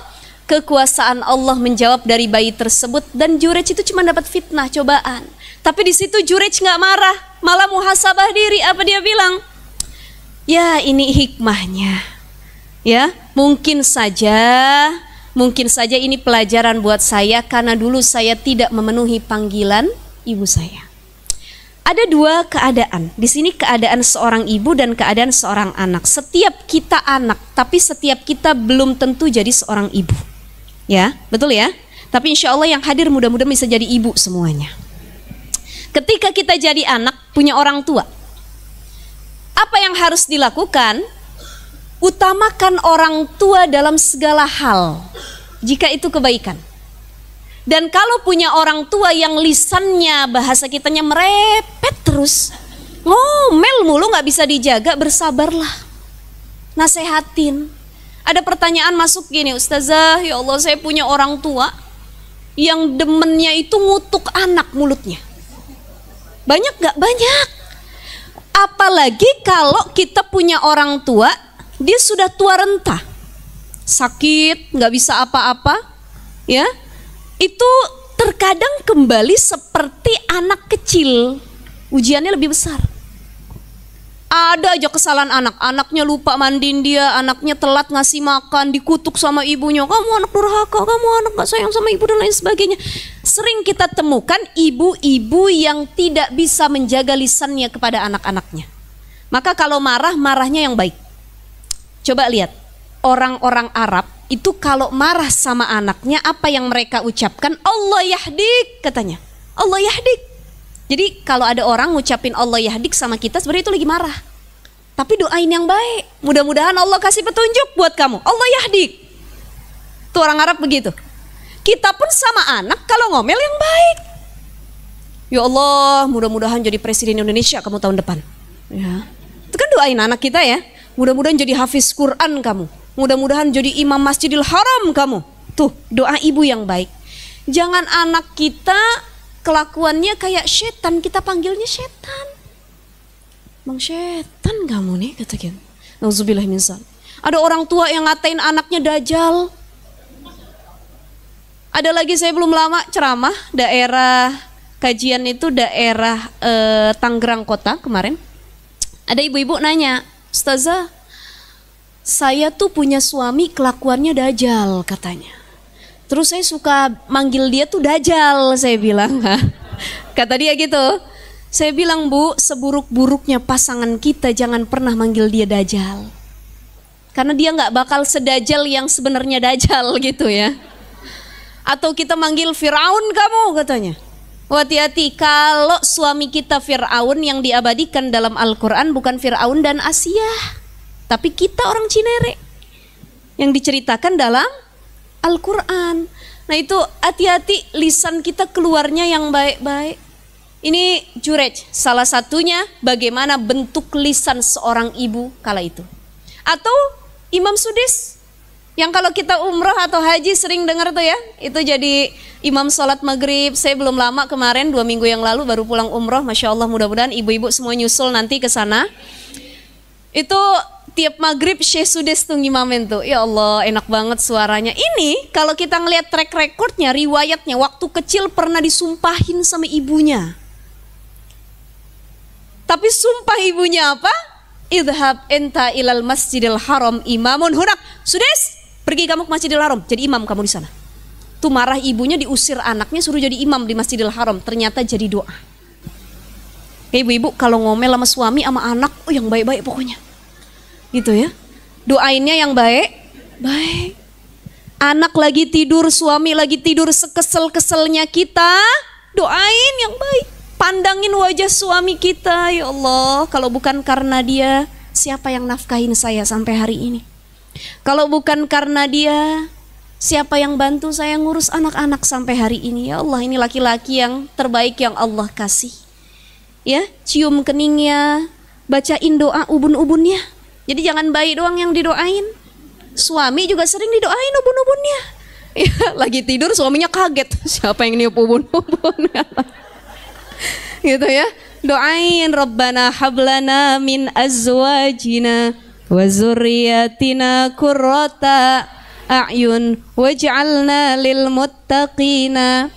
A: kekuasaan Allah menjawab dari bayi tersebut. Dan Jurej itu cuma dapat fitnah, cobaan. Tapi di situ Jurej nggak marah, malah muhasabah diri. Apa dia bilang? Ya ini hikmahnya. Ya mungkin saja ini pelajaran buat saya karena dulu saya tidak memenuhi panggilan ibu saya. Ada dua keadaan. Di sini keadaan seorang ibu dan keadaan seorang anak. Setiap kita anak, tapi setiap kita belum tentu jadi seorang ibu. Ya, betul ya? Tapi insya Allah yang hadir mudah-mudahan bisa jadi ibu semuanya. Ketika kita jadi anak, punya orang tua, apa yang harus dilakukan? Utamakan orang tua dalam segala hal jika itu kebaikan. Dan kalau punya orang tua yang lisannya, bahasa kitanya merepet terus, ngomel mulu, gak bisa dijaga, bersabarlah, nasehatin. Ada pertanyaan masuk gini, Ustazah, ya Allah saya punya orang tua yang demennya itu ngutuk anak mulutnya. Banyak gak? Banyak. Apalagi kalau kita punya orang tua, dia sudah tua renta, sakit, nggak bisa apa-apa, ya, itu terkadang kembali seperti anak kecil, ujiannya lebih besar. Ada aja kesalahan anaknya lupa mandiin dia, anaknya telat ngasih makan, dikutuk sama ibunya, kamu anak durhaka, kamu anak gak sayang sama ibu dan lain sebagainya. Sering kita temukan ibu-ibu yang tidak bisa menjaga lisannya kepada anak-anaknya. Maka kalau marahnya yang baik. Coba lihat, orang-orang Arab itu kalau marah sama anaknya, apa yang mereka ucapkan? Allah yahdik, katanya. Allah yahdik. Jadi kalau ada orang ngucapin Allah yahdik sama kita, sebenarnya itu lagi marah. Tapi doain yang baik. Mudah-mudahan Allah kasih petunjuk buat kamu. Allah yahdik. Itu orang Arab begitu. Kita pun sama anak kalau ngomel yang baik. Ya Allah, mudah-mudahan jadi presiden Indonesia kamu tahun depan. Ya. Itu kan doain anak kita ya. Mudah-mudahan jadi hafiz Quran kamu. Mudah-mudahan jadi imam Masjidil Haram kamu. Tuh, doa ibu yang baik. Jangan anak kita kelakuannya kayak setan, kita panggilnya setan. Bang setan kamu nih, kata kita. Nauzubillah min dzalik. Ada orang tua yang ngatain anaknya dajjal. Ada lagi, saya belum lama ceramah daerah kajian itu daerah Tangerang Kota kemarin. Ada ibu-ibu nanya, Ustazah, saya tuh punya suami kelakuannya dajjal katanya. Terus saya suka manggil dia tuh dajjal, saya bilang. Kata dia gitu. Saya bilang, Bu, seburuk-buruknya pasangan kita jangan pernah manggil dia dajjal. Karena dia gak bakal sedajjal yang sebenarnya dajjal gitu ya. Atau kita manggil Firaun kamu katanya. Hati-hati, kalau suami kita Firaun yang diabadikan dalam Al-Quran bukan Firaun dan Asia, tapi kita orang Cinere yang diceritakan dalam Al-Quran. Nah itu hati-hati, lisan kita keluarnya yang baik-baik. Ini Jurej, salah satunya bagaimana bentuk lisan seorang ibu kala itu. Atau Imam Sudais, Yang kalau kita umroh atau haji sering dengar tuh ya, itu jadi imam sholat maghrib. Saya belum lama kemarin 2 minggu yang lalu baru pulang umroh, Masya Allah, mudah-mudahan ibu-ibu semua nyusul nanti ke sana. Itu tiap maghrib Syekh Sudes tuh ngimamin tuh, ya Allah enak banget suaranya. Ini kalau kita ngelihat track recordnya, riwayatnya, waktu kecil pernah disumpahin sama ibunya. Tapi sumpah ibunya apa? Idhab enta ilal masjidil haram imamun hunak. Sudes, pergi kamu ke Masjidil Haram, jadi imam kamu di sana. Tuh marah ibunya, diusir anaknya, suruh jadi imam di Masjidil Haram. Ternyata jadi doa. Ibu-ibu kalau ngomel sama suami sama anak, oh yang baik-baik pokoknya. Gitu ya. Doainnya yang baik-baik. Anak lagi tidur, suami lagi tidur, sekesel-keselnya kita, doain yang baik. Pandangin wajah suami kita, ya Allah, kalau bukan karena dia, siapa yang nafkahin saya sampai hari ini? Kalau bukan karena dia, siapa yang bantu saya ngurus anak-anak sampai hari ini? Ya Allah, ini laki-laki yang terbaik yang Allah kasih. Ya, cium keningnya, bacain doa ubun-ubunnya. Jadi jangan bayi doang yang didoain. Suami juga sering didoain ubun-ubunnya. Ya, lagi tidur suaminya kaget. Siapa yang niup ubun-ubun? Gitu ya. Doain Rabbana hablana min azwajina wa zurriyatina qurrata a'yun waj'alna lil muttaqina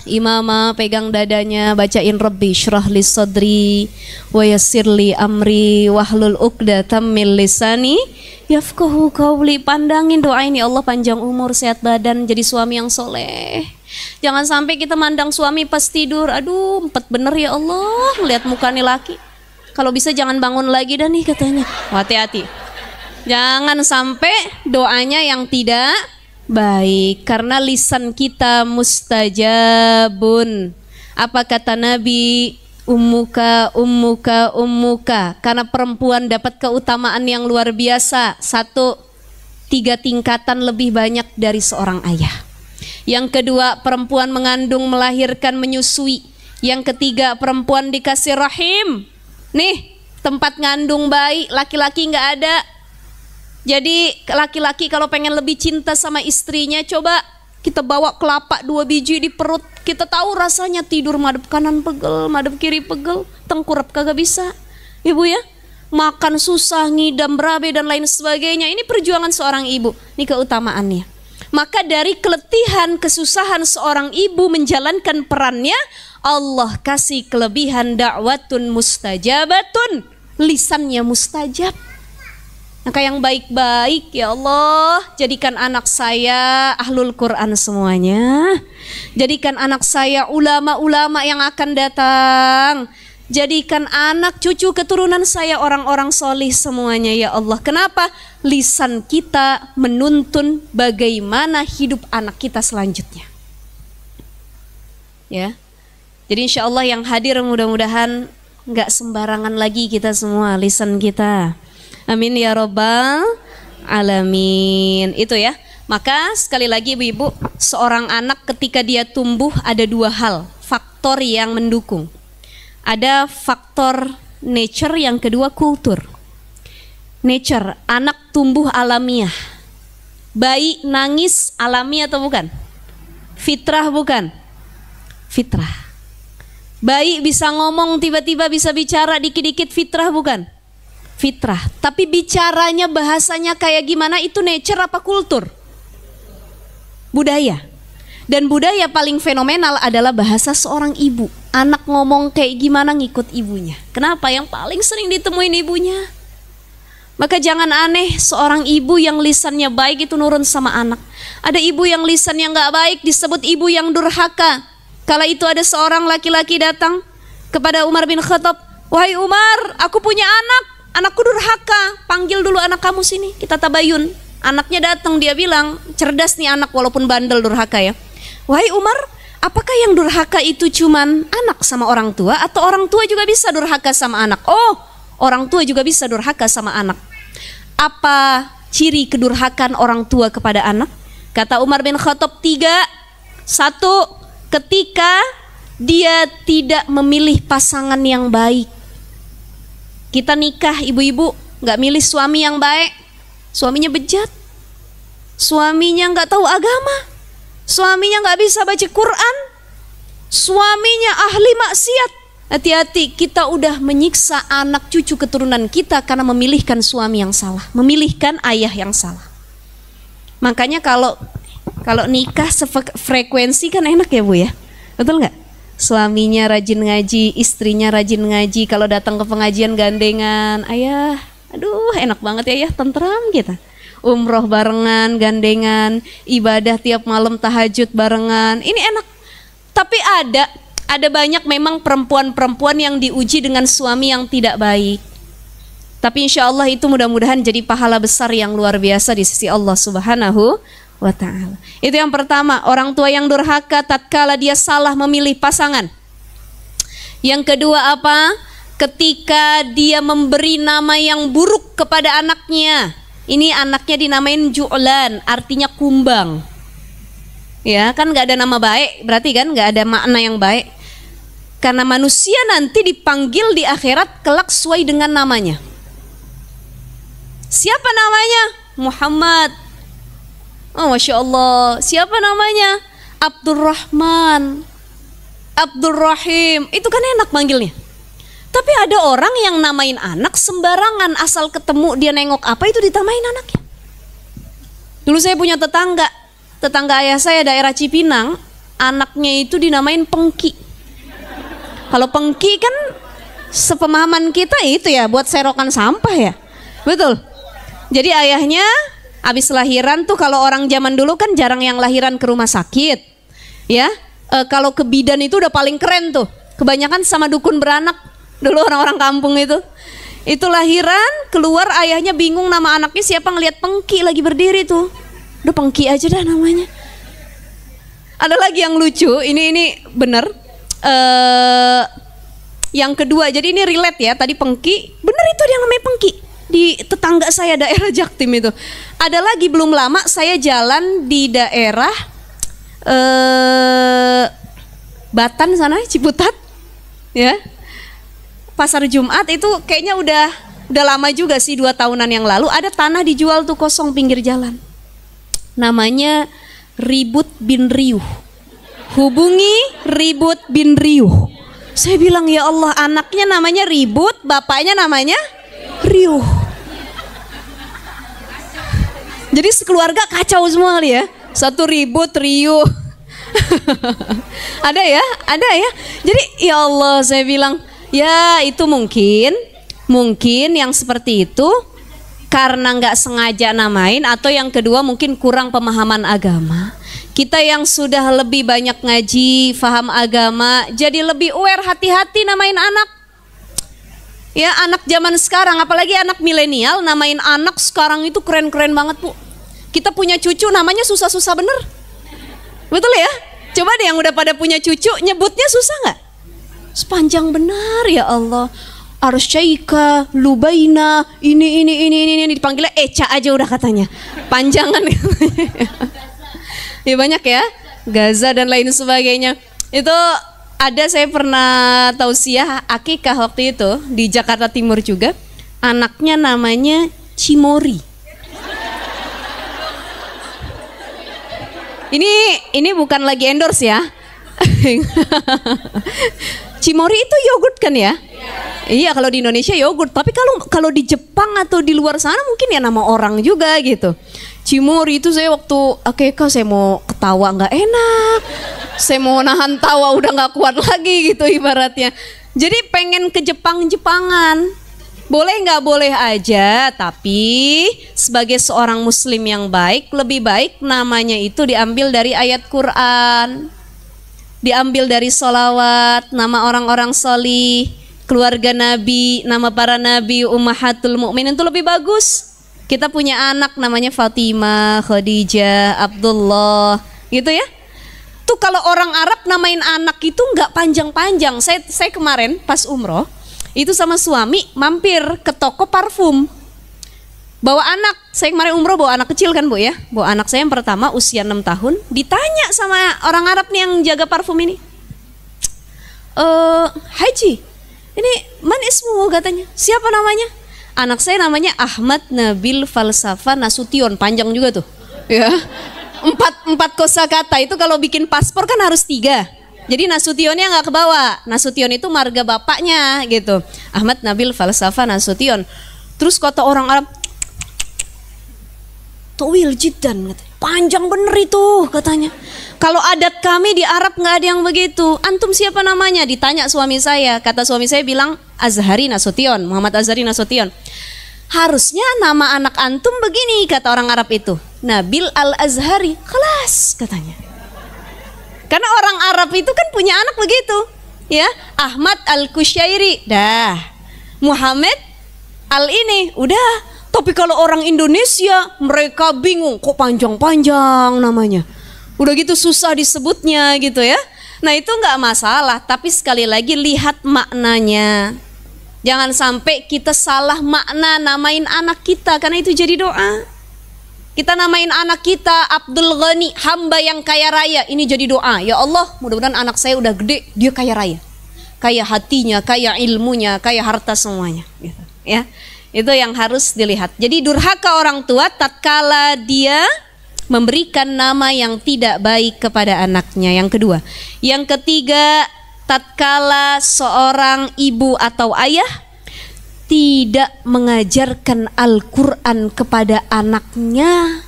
A: imama. Pegang dadanya, bacain Rabbi syrah li sadri wa yassir li amri wahlul uqdatam min lisani yafqahu qawli. Pandangin, doain ya Allah panjang umur, sehat badan, jadi suami yang soleh. Jangan sampai kita mandang suami pas tidur, aduh empet bener ya Allah lihat muka nih laki. Kalau bisa jangan bangun lagi dah nih katanya. Hati-hati. Jangan sampai doanya yang tidak baik, karena lisan kita mustajabun. Apa kata Nabi? Ummuka, ummuka, ummuka. Karena perempuan dapat keutamaan yang luar biasa. 1, 3 tingkatan lebih banyak dari seorang ayah. Yang kedua, perempuan mengandung, melahirkan, menyusui. Yang ketiga, perempuan dikasih rahim. Nih, tempat ngandung bayi, laki-laki nggak ada. Jadi laki-laki kalau pengen lebih cinta sama istrinya, coba kita bawa kelapa 2 biji di perut. Kita tahu rasanya tidur madep kanan pegel, madep kiri pegel, tengkurap kagak bisa. Ibu ya, makan susah, ngidam, berabe dan lain sebagainya. Ini perjuangan seorang ibu, ini keutamaannya. Maka dari keletihan, kesusahan seorang ibu menjalankan perannya, Allah kasih kelebihan da'watun mustajabatun, lisannya mustajab. Maka yang baik-baik, ya Allah, jadikan anak saya ahlul Quran semuanya. Jadikan anak saya ulama-ulama yang akan datang. Jadikan anak cucu keturunan saya orang-orang solih semuanya, ya Allah. Kenapa? Lisan kita menuntun bagaimana hidup anak kita selanjutnya. Ya. Jadi insya Allah yang hadir mudah-mudahan nggak sembarangan lagi kita semua lisan kita. Amin ya robbal alamin. Itu ya. Maka sekali lagi ibu-ibu, seorang anak ketika dia tumbuh ada 2 hal, faktor yang mendukung. Ada faktor nature, yang kedua kultur. Nature, anak tumbuh alamiah. Bayi nangis alami atau bukan? Fitrah bukan? Fitrah. Bayi bisa ngomong, tiba-tiba bisa bicara dikit-dikit, fitrah bukan? Fitrah. Tapi bicaranya, bahasanya kayak gimana, itu nature apa kultur? Budaya. Dan budaya paling fenomenal adalah bahasa seorang ibu. Anak ngomong kayak gimana ngikut ibunya. Kenapa? Yang paling sering ditemuin ibunya. Maka jangan aneh seorang ibu yang lisannya baik itu nurun sama anak. Ada ibu yang lisannya nggak baik disebut ibu yang durhaka. Kala itu ada seorang laki-laki datang kepada Umar bin Khattab. Wahai Umar, aku punya anak. Anakku durhaka. Panggil dulu anak kamu sini, kita tabayun. Anaknya datang, dia bilang, cerdas nih anak walaupun bandel durhaka ya. Wahai Umar, apakah yang durhaka itu cuman anak sama orang tua, atau orang tua juga bisa durhaka sama anak? Oh, orang tua juga bisa durhaka sama anak. Apa ciri kedurhakaan orang tua kepada anak? Kata Umar bin Khattab 3. 1, ketika dia tidak memilih pasangan yang baik. Kita nikah ibu-ibu, gak milih suami yang baik, suaminya bejat. suaminya nggak tahu agama, suaminya nggak bisa baca Quran, suaminya ahli maksiat. Hati-hati, kita udah menyiksa anak cucu keturunan kita karena memilihkan suami yang salah, memilihkan ayah yang salah. Makanya kalau nikah sefrekuensi kan enak ya Bu ya, betul nggak? Suaminya rajin ngaji, istrinya rajin ngaji, kalau datang ke pengajian gandengan, ayah, aduh enak banget ya, tentram kita. Umroh barengan, gandengan, ibadah tiap malam tahajud barengan, ini enak. Tapi ada banyak memang perempuan-perempuan yang diuji dengan suami yang tidak baik. Tapi insya Allah itu mudah-mudahan jadi pahala besar yang luar biasa di sisi Allah Subhanahu wa ta'ala. Itu yang pertama, orang tua yang durhaka tatkala dia salah memilih pasangan. Yang kedua apa? Ketika dia memberi nama yang buruk kepada anaknya. Ini anaknya dinamain ju'lan, artinya kumbang. Ya kan gak ada nama baik, berarti kan gak ada makna yang baik. Karena manusia nanti dipanggil di akhirat kelak sesuai dengan namanya. Siapa namanya? Muhammad. Oh Masya Allah. Siapa namanya? Abdurrahman, Abdurrahim. Itu kan enak manggilnya. Tapi ada orang yang namain anak sembarangan, asal ketemu dia nengok apa itu ditamain anaknya. Dulu saya punya tetangga ayah saya daerah Cipinang, anaknya itu dinamain Pengki. Kalau Pengki kan sepemahaman kita itu ya buat serokan sampah ya, betul. Jadi ayahnya habis lahiran tuh, kalau orang zaman dulu kan jarang yang lahiran ke rumah sakit, ya. Kalau ke bidan itu udah paling keren tuh. Kebanyakan sama dukun beranak dulu orang-orang kampung itu. Itu lahiran keluar ayahnya bingung nama anaknya siapa, ngelihat Pengki lagi berdiri tuh. Udah Pengki aja dah namanya. Ada lagi yang lucu, ini bener. Yang kedua, jadi ini relate ya, tadi Pengki, bener itu dia namanya Pengki di tetangga saya daerah Jaktim itu. Ada lagi belum lama saya jalan di daerah Batan sana, Ciputat ya, pasar Jumat itu kayaknya udah lama juga sih, 2 tahunan yang lalu ada tanah dijual tuh kosong pinggir jalan, namanya Ribut bin Riuh. Hubungi Ribut bin Riuh. Saya bilang ya Allah, anaknya namanya Ribut, bapaknya namanya Riuh. Jadi sekeluarga kacau semua kali ya. Satu Ribut, Riuh. Ada ya. Jadi ya Allah, saya bilang ya itu mungkin yang seperti itu karena nggak sengaja namain, atau yang kedua mungkin kurang pemahaman agama. Kita yang sudah lebih banyak ngaji, faham agama, jadi lebih aware, hati-hati namain anak. Ya anak zaman sekarang, apalagi anak milenial, namain anak sekarang itu keren-keren banget Bu. Kita punya cucu namanya susah-susah bener. Betul ya? Coba deh yang udah pada punya cucu, nyebutnya susah nggak? Sepanjang benar ya Allah. Arsyaika, Lubaina, ini dipanggilnya Eca aja udah katanya. Panjangan ya banyak ya, Gaza dan lain sebagainya. Itu ada, saya pernah tausiah akikah waktu itu di Jakarta Timur juga. Anaknya namanya Cimori. Ini bukan lagi endorse ya. Cimori itu yogurt kan ya? Iya, kalau di Indonesia yogurt, tapi kalau di Jepang atau di luar sana mungkin ya nama orang juga gitu. Cimori itu saya waktu akikah saya mau ketawa nggak enak, saya mau nahan tawa udah nggak kuat lagi gitu ibaratnya. Jadi pengen ke Jepangan. Boleh nggak boleh aja, tapi sebagai seorang muslim yang baik, lebih baik namanya itu diambil dari ayat Quran, diambil dari sholawat, nama orang-orang sholih, keluarga Nabi, nama para Nabi, ummahatul mukminin itu lebih bagus. Kita punya anak namanya Fatimah, Khadijah, Abdullah, gitu ya. Tuh kalau orang Arab namain anak itu nggak panjang-panjang. Saya kemarin pas umroh itu sama suami mampir ke toko parfum. Bawa anak, saya kemarin umroh bawa anak kecil kan Bu ya. Bawa anak saya yang pertama usia 6 tahun. Ditanya sama orang Arab nih yang jaga parfum ini. Haji, ini man ismu katanya. Siapa namanya? Anak saya namanya Ahmad Nabil Falsafa Nasution, panjang juga tuh. Ya, empat kosakata itu kalau bikin paspor kan harus 3. Jadi Nasutionnya nggak kebawa. Nasution itu marga bapaknya gitu. Ahmad Nabil Falsafah Nasution. Terus kata orang Arab, tuwil jiddan, panjang bener itu katanya. Kalau adat kami di Arab nggak ada yang begitu. Antum siapa namanya? Ditanya suami saya. Kata suami saya bilang Azhari Nasution, Muhammad Azhari Nasution. Harusnya nama anak antum begini, kata orang Arab itu, Nabil Al-Azhari. Kelas katanya. Karena orang Arab itu kan punya anak begitu, ya. Ahmad Al-Kusyairi, dah. Muhammad Al-ini, udah. Tapi kalau orang Indonesia, mereka bingung, kok panjang-panjang namanya. Udah gitu susah disebutnya gitu ya. Nah itu nggak masalah, tapi sekali lagi lihat maknanya. Jangan sampai kita salah makna namain anak kita, karena itu jadi doa. Kita namain anak kita Abdul Ghani, hamba yang kaya raya. Ini jadi doa. Ya Allah, mudah-mudahan anak saya udah gede, dia kaya raya. Kaya hatinya, kaya ilmunya, kaya harta semuanya. Gitu, ya. Itu yang harus dilihat. Jadi durhaka orang tua tatkala dia memberikan nama yang tidak baik kepada anaknya. Yang kedua. Yang ketiga, tatkala seorang ibu atau ayah tidak mengajarkan Al-Quran kepada anaknya,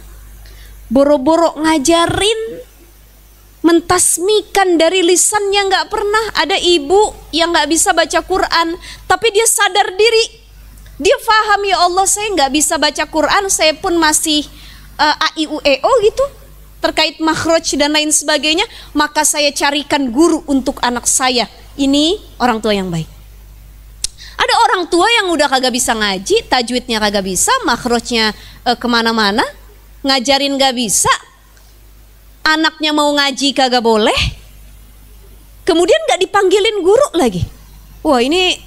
A: boro-boro ngajarin, mentasmikan dari lisannya nggak pernah. Ada ibu yang nggak bisa baca Quran, tapi dia sadar diri, dia paham, ya Allah saya nggak bisa baca Quran, saya pun masih a i u e o gitu, terkait makhraj dan lain sebagainya, maka saya carikan guru untuk anak saya. Ini orang tua yang baik. Ada orang tua yang udah kagak bisa ngaji, tajwidnya kagak bisa, makhrajnya kemana-mana, ngajarin gak bisa, anaknya mau ngaji kagak boleh, kemudian gak dipanggilin guru lagi. Wah ini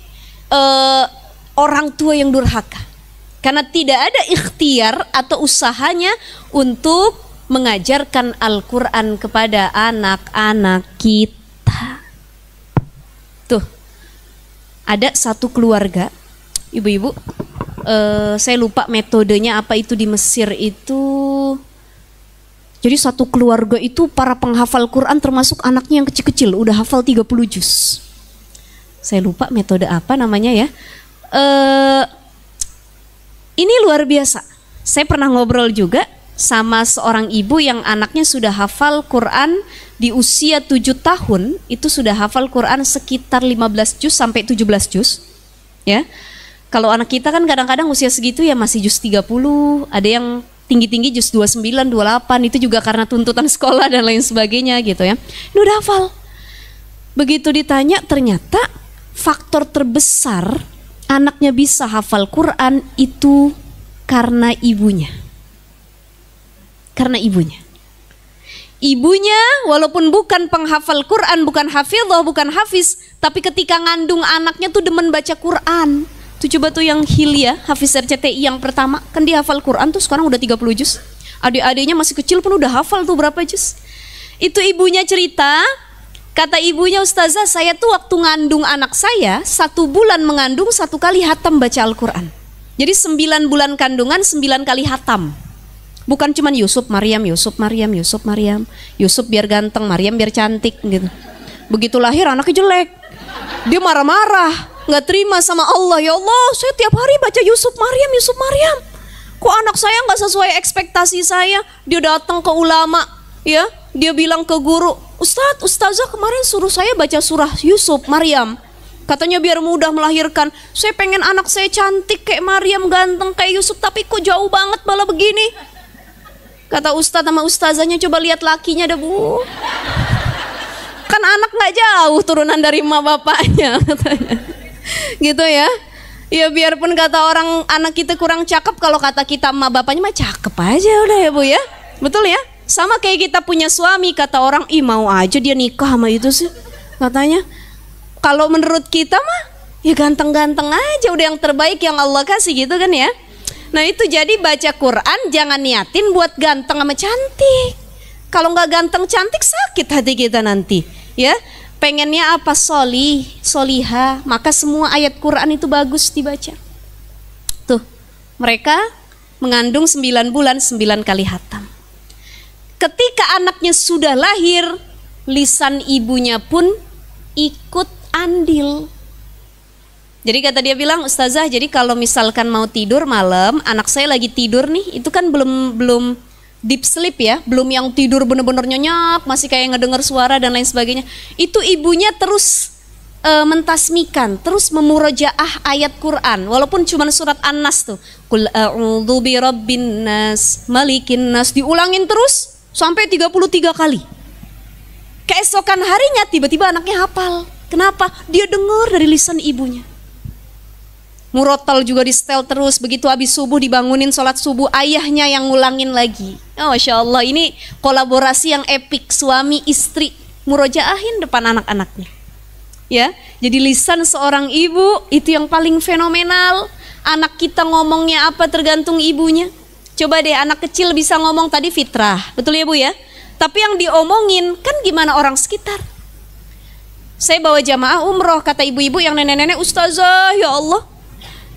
A: orang tua yang durhaka, karena tidak ada ikhtiar atau usahanya untuk mengajarkan Al-Quran kepada anak-anak kita. Tuh, ada satu keluarga, ibu-ibu, saya lupa metodenya apa itu di Mesir itu. Jadi satu keluarga itu para penghafal Quran termasuk anaknya yang kecil-kecil, udah hafal 30 juz. Saya lupa metode apa namanya ya. Ini luar biasa. Saya pernah ngobrol juga sama seorang ibu yang anaknya sudah hafal Quran di usia 7 tahun, itu sudah hafal Quran sekitar 15 juz sampai 17 juz. Ya. Kalau anak kita kan kadang-kadang usia segitu ya masih juz 30, ada yang tinggi-tinggi juz 29, 28, itu juga karena tuntutan sekolah dan lain sebagainya gitu ya. Ini udah hafal. Begitu ditanya, ternyata faktor terbesar anaknya bisa hafal Quran itu karena ibunya. Karena ibunya. Ibunya walaupun bukan penghafal Quran, bukan hafidhah, bukan hafiz, tapi ketika ngandung anaknya tuh demen baca Quran. Tuh coba tuh yang Hilya, hafiz RCTI yang pertama, kan dia hafal Quran tuh sekarang udah 30 juz. Adik-adiknya masih kecil pun udah hafal tuh berapa juz. Itu ibunya cerita, kata ibunya, Ustazah saya tuh waktu ngandung anak saya 1 bulan mengandung 1 kali hatam baca Al-Quran. Jadi 9 bulan kandungan 9 kali hatam. Bukan cuman Yusuf Maryam, Yusuf Maryam, Yusuf Maryam, Yusuf biar ganteng, Maryam biar cantik gitu. Begitu lahir anaknya jelek, dia marah-marah, nggak terima sama Allah. Ya Allah, saya tiap hari baca Yusuf Maryam, Yusuf Maryam, kok anak saya nggak sesuai ekspektasi saya. Dia datang ke ulama, ya, dia bilang ke guru, Ustadz, Ustazah kemarin suruh saya baca surah Yusuf Maryam, katanya biar mudah melahirkan. Saya pengen anak saya cantik kayak Maryam, ganteng kayak Yusuf, tapi kok jauh banget malah begini. Kata Ustadz sama Ustazahnya, coba lihat lakinya dah bu, kan anak nggak jauh turunan dari emak bapaknya katanya. Gitu ya. Ya biarpun kata orang anak kita kurang cakep, kalau kata kita emak bapaknya mah cakep aja udah ya bu ya. Betul ya. Sama kayak kita punya suami, kata orang, ih mau aja dia nikah sama itu sih katanya. Kalau menurut kita mah ya ganteng-ganteng aja, udah yang terbaik yang Allah kasih gitu kan ya. Nah itu jadi baca Quran jangan niatin buat ganteng sama cantik. Kalau nggak ganteng cantik sakit hati kita nanti ya. Pengennya apa? Solih, soliha, maka semua ayat Quran itu bagus dibaca. Tuh mereka mengandung 9 bulan 9 kali hatam. Ketika anaknya sudah lahir, lisan ibunya pun ikut andil. Jadi kata dia bilang, Ustazah, jadi kalau misalkan mau tidur malam, anak saya lagi tidur nih, itu kan belum deep sleep ya, belum yang tidur bener-bener nyenyak, masih kayak ngedenger suara dan lain sebagainya. Itu ibunya terus mentasmikan, terus memurojaah ayat Quran, walaupun cuma surat An-Nas tuh. Qul a'udzu birabbin nas, malikin nas, diulangin terus sampai 33 kali. Keesokan harinya tiba-tiba anaknya hafal. Kenapa? Dia dengar dari lisan ibunya. Murotal juga di setel terus, begitu habis subuh dibangunin sholat subuh, ayahnya yang ngulangin lagi. Oh, Masya Allah, ini kolaborasi yang epik, suami istri murojaahin depan anak-anaknya. Ya, jadi lisan seorang ibu itu yang paling fenomenal. Anak kita ngomongnya apa tergantung ibunya. Coba deh, anak kecil bisa ngomong tadi fitrah, betul ya Bu ya? Tapi yang diomongin kan gimana orang sekitar. Saya bawa jamaah umroh, kata ibu-ibu yang nenek-nenek, Ustazah, ya Allah,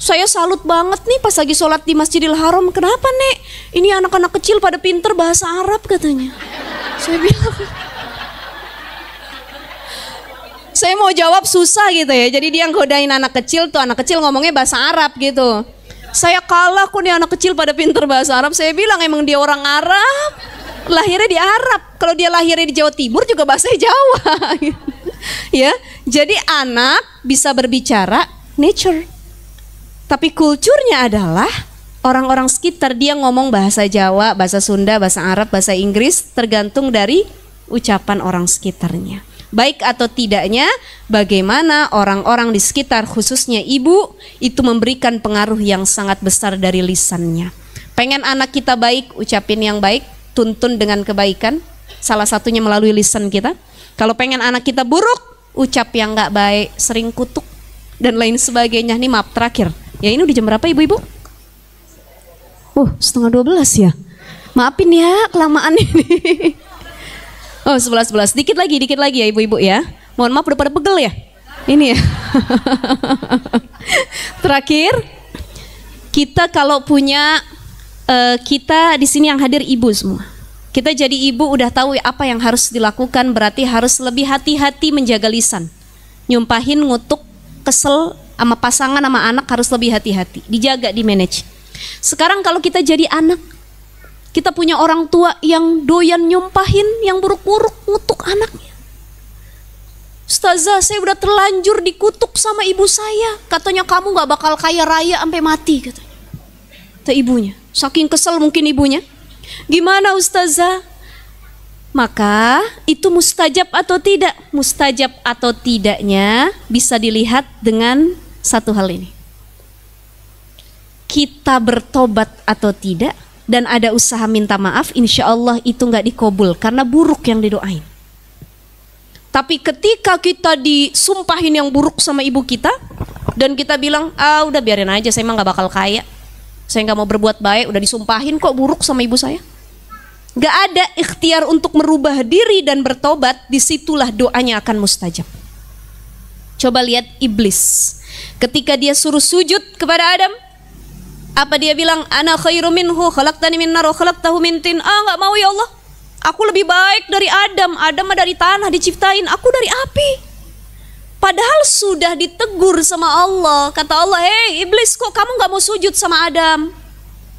A: saya salut banget nih pas lagi sholat di Masjidil Haram. Kenapa Nek? Ini anak-anak kecil pada pinter bahasa Arab katanya. Saya bilang, saya mau jawab susah gitu ya. Jadi dia godain anak kecil tuh, anak kecil ngomongnya bahasa Arab gitu. Saya kalah kok nih anak kecil pada pinter bahasa Arab. Saya bilang emang dia orang Arab, lahirnya di Arab. Kalau dia lahirnya di Jawa Timur juga bahasa Jawa. Ya, jadi anak bisa berbicara nature. Tapi kulturnya adalah orang-orang sekitar, dia ngomong bahasa Jawa, bahasa Sunda, bahasa Arab, bahasa Inggris, tergantung dari ucapan orang sekitarnya. Baik atau tidaknya, bagaimana orang-orang di sekitar, khususnya ibu, itu memberikan pengaruh yang sangat besar dari lisannya. Pengen anak kita baik, ucapin yang baik, tuntun dengan kebaikan, salah satunya melalui lisan kita. Kalau pengen anak kita buruk, ucap yang gak baik, sering kutuk, dan lain sebagainya. Ini maaf terakhir. Ya, ini udah jam berapa ibu-ibu? 11:30 ya. Maafin ya kelamaan ini. 11. Dikit lagi ya ibu-ibu ya. Mohon maaf udah pada pegel ya. Ini ya. Terakhir, kita kalau punya kita di sini yang hadir ibu semua. Kita jadi ibu udah tahu apa yang harus dilakukan, berarti harus lebih hati-hati menjaga lisan. Nyumpahin, ngutuk, kesel sama pasangan, sama anak harus lebih hati-hati, dijaga, di manage. Sekarang kalau kita jadi anak, kita punya orang tua yang doyan nyumpahin yang buruk-buruk, ngutuk anaknya. Ustazah, saya udah terlanjur dikutuk sama ibu saya, katanya kamu gak bakal kaya raya sampai mati katanya. Kata ibunya, saking kesel mungkin ibunya. Gimana Ustazah? Maka itu mustajab atau tidak? Mustajab atau tidaknya bisa dilihat dengan satu hal ini. Kita bertobat atau tidak, dan ada usaha minta maaf, insya Allah itu nggak dikabul karena buruk yang didoain. Tapi ketika kita disumpahin yang buruk sama ibu kita, dan kita bilang, udah biarin aja, saya emang nggak bakal kaya, saya nggak mau berbuat baik, udah disumpahin kok buruk sama ibu saya. Gak ada ikhtiar untuk merubah diri dan bertobat, disitulah doanya akan mustajab. Coba lihat iblis, ketika dia suruh sujud kepada Adam, apa dia bilang? Ana khairum minhu, khalaqtani min nar wa khalaqtahu min tin. Gak mau ya Allah, aku lebih baik dari Adam. Adam dari tanah diciptain, aku dari api. Padahal sudah ditegur sama Allah. Kata Allah, hei iblis, kok kamu gak mau sujud sama Adam?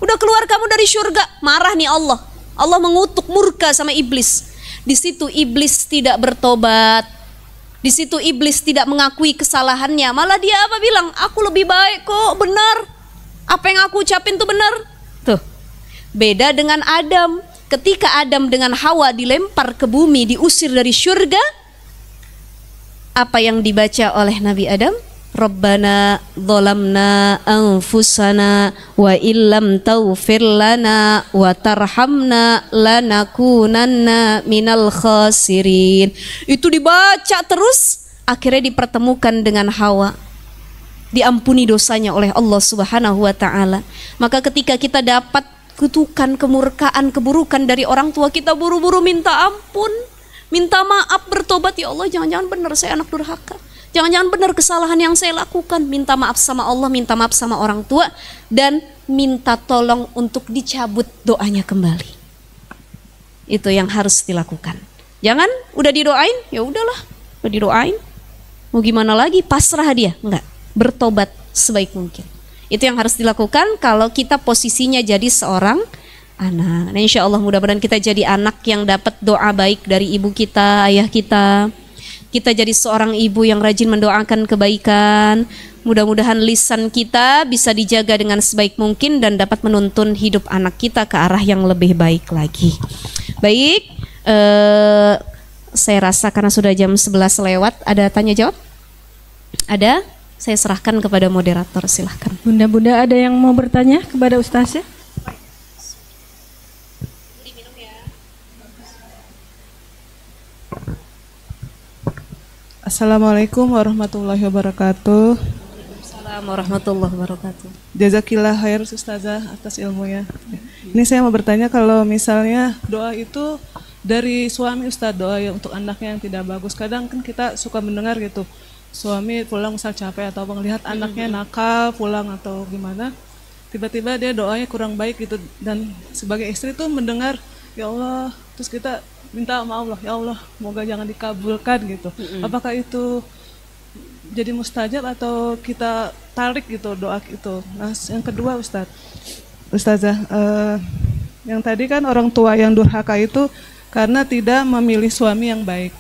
A: Udah keluar kamu dari surga. Marah nih Allah. Allah mengutuk, murka sama iblis. Di situ iblis tidak bertobat. Di situ iblis tidak mengakui kesalahannya. Malah dia apa bilang? Aku lebih baik kok, benar. Apa yang aku ucapin tuh benar. Tuh. Beda dengan Adam. Ketika Adam dengan Hawa dilempar ke bumi, diusir dari surga, apa yang dibaca oleh Nabi Adam? Rabbana dzalamna anfusana wa illam taghfir lana wa tarhamna lanakunanna minal khasirin. Itu dibaca terus, akhirnya dipertemukan dengan Hawa, diampuni dosanya oleh Allah Subhanahu wa taala. Maka ketika kita dapat kutukan, kemurkaan, keburukan dari orang tua kita, buru-buru minta ampun, minta maaf, bertobat. Ya Allah, jangan-jangan benar saya anak durhaka, jangan-jangan benar kesalahan yang saya lakukan. Minta maaf sama Allah, minta maaf sama orang tua, dan minta tolong untuk dicabut doanya kembali. Itu yang harus dilakukan. Jangan udah didoain, ya udahlah, udah didoain. Mau gimana lagi? Pasrah dia. Enggak, bertobat sebaik mungkin. Itu yang harus dilakukan kalau kita posisinya jadi seorang anak. Nah, insya Allah mudah-mudahan kita jadi anak yang dapat doa baik dari ibu kita, ayah kita. Kita jadi seorang ibu yang rajin mendoakan kebaikan. Mudah-mudahan lisan kita bisa dijaga dengan sebaik mungkin dan dapat menuntun hidup anak kita ke arah yang lebih baik lagi. Baik, saya rasa karena sudah jam 11 lewat, ada tanya jawab? Ada? Saya serahkan kepada moderator, silahkan.
B: Bunda-bunda ada yang mau bertanya kepada Ustazah?
C: Assalamualaikum warahmatullahi wabarakatuh.
A: Assalamualaikum warahmatullahi wabarakatuh.
C: Jazakillah khair Ustazah atas ilmunya. Ini saya mau bertanya, kalau misalnya doa itu dari suami Ustaz, doa untuk anaknya yang tidak bagus. Kadang kan kita suka mendengar gitu, suami pulang misal capek atau melihat anaknya nakal pulang atau gimana, tiba-tiba dia doanya kurang baik gitu, dan sebagai istri tuh mendengar ya Allah, terus kita minta sama Allah, ya Allah semoga jangan dikabulkan gitu. Apakah itu jadi mustajab atau kita tarik gitu doa itu? Nah, yang kedua Ustazah, yang tadi kan orang tua yang durhaka itu karena tidak memilih suami yang baik.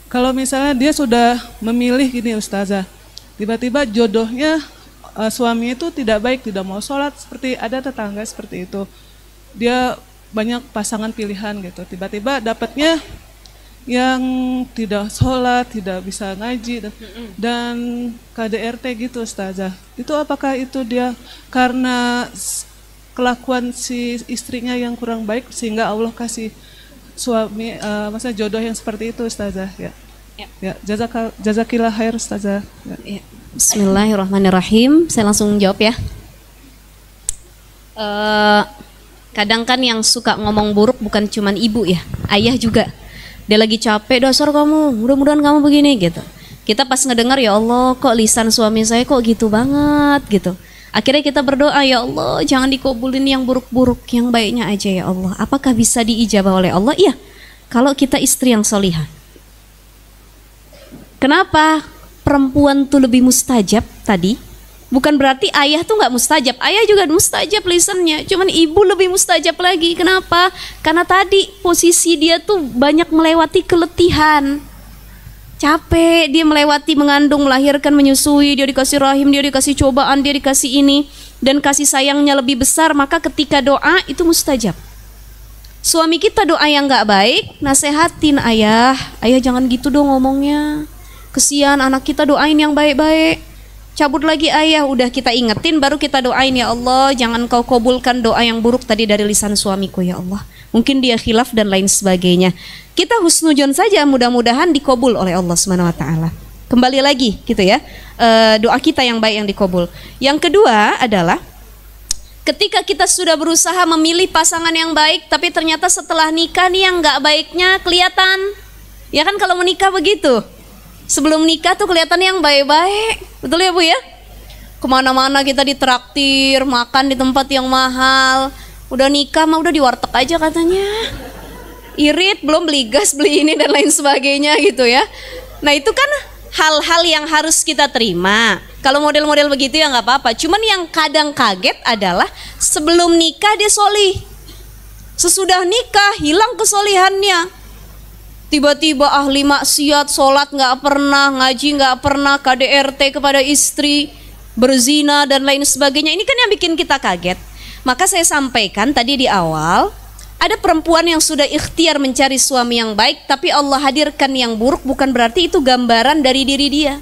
C: Kalau misalnya dia sudah memilih gini Ustazah, tiba-tiba jodohnya suami itu tidak baik, tidak mau sholat, seperti ada tetangga seperti itu. Dia banyak pasangan pilihan gitu, tiba-tiba dapatnya yang tidak sholat, tidak bisa ngaji dan KDRT gitu Ustazah. Itu apakah itu dia karena kelakuan si istrinya yang kurang baik sehingga Allah kasih suami masa jodoh yang seperti itu Ustazah? Ya, jazakillah khair Ustazah.
A: Ya. Bismillahirrahmanirrahim. Saya langsung jawab ya. Kadang kan yang suka ngomong buruk bukan cuman ibu ya, ayah juga. Dia lagi capek, dasar kamu, mudah-mudahan kamu begini gitu. Kita pas ngedengar, ya Allah kok lisan suami saya kok gitu banget gitu. Akhirnya kita berdoa, ya Allah jangan dikabulin yang buruk-buruk, yang baiknya aja ya Allah. Apakah bisa diijabah oleh Allah? Iya, kalau kita istri yang solihah. Kenapa perempuan tuh lebih mustajab tadi? Bukan berarti ayah tuh nggak mustajab, ayah juga mustajab lisannya, cuman ibu lebih mustajab lagi. Kenapa? Karena tadi posisi dia tuh banyak melewati keletihan, capek, dia melewati mengandung, melahirkan, menyusui, dia dikasih rahim, dia dikasih cobaan, dia dikasih ini, dan kasih sayangnya lebih besar, maka ketika doa itu mustajab. Suami kita doa yang nggak baik, nasehatin ayah jangan gitu dong ngomongnya, kesian anak kita, doain yang baik-baik. Cabut lagi ayah, udah kita ingetin, baru kita doain, ya Allah jangan kau kabulkan doa yang buruk tadi dari lisan suamiku ya Allah. Mungkin dia khilaf dan lain sebagainya. Kita husnujon saja, mudah-mudahan dikabul oleh Allah Subhanahu wa taala. Kembali lagi gitu ya, doa kita yang baik yang dikabul. Yang kedua adalah ketika kita sudah berusaha memilih pasangan yang baik, tapi ternyata setelah nikah nih yang nggak baiknya kelihatan. Ya kan kalau menikah begitu. Sebelum nikah tuh kelihatan yang baik-baik, betul ya Bu ya? Kemana-mana kita ditraktir, makan di tempat yang mahal. Udah nikah mah udah di warteg aja katanya. Irit, belum beli gas, beli ini dan lain sebagainya gitu ya. Nah itu kan hal-hal yang harus kita terima. Kalau model-model begitu ya nggak apa-apa. Cuman yang kadang kaget adalah sebelum nikah dia solih, sesudah nikah hilang kesolihannya. Tiba-tiba ahli maksiat, sholat nggak pernah, ngaji nggak pernah, KDRT kepada istri, berzina dan lain sebagainya. Ini kan yang bikin kita kaget. Maka saya sampaikan tadi di awal, ada perempuan yang sudah ikhtiar mencari suami yang baik, tapi Allah hadirkan yang buruk, bukan berarti itu gambaran dari diri dia.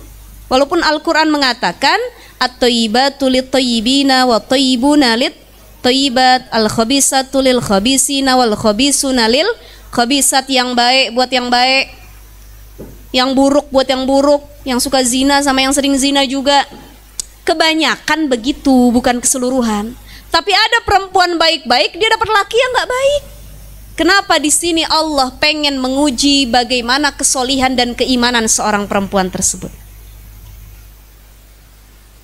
A: Walaupun Al-Quran mengatakan at-thayyibatu lit-thayyibina wa thayyibuna lit-thayyibat, al-khabisatu lil-khabisina wal-khabisuna lil khabisat, yang baik buat yang baik, yang buruk buat yang buruk, yang suka zina sama yang sering zina juga. Kebanyakan begitu, bukan keseluruhan. Tapi ada perempuan baik-baik, dia dapat laki yang nggak baik. Kenapa di sini Allah pengen menguji bagaimana kesolihan dan keimanan seorang perempuan tersebut?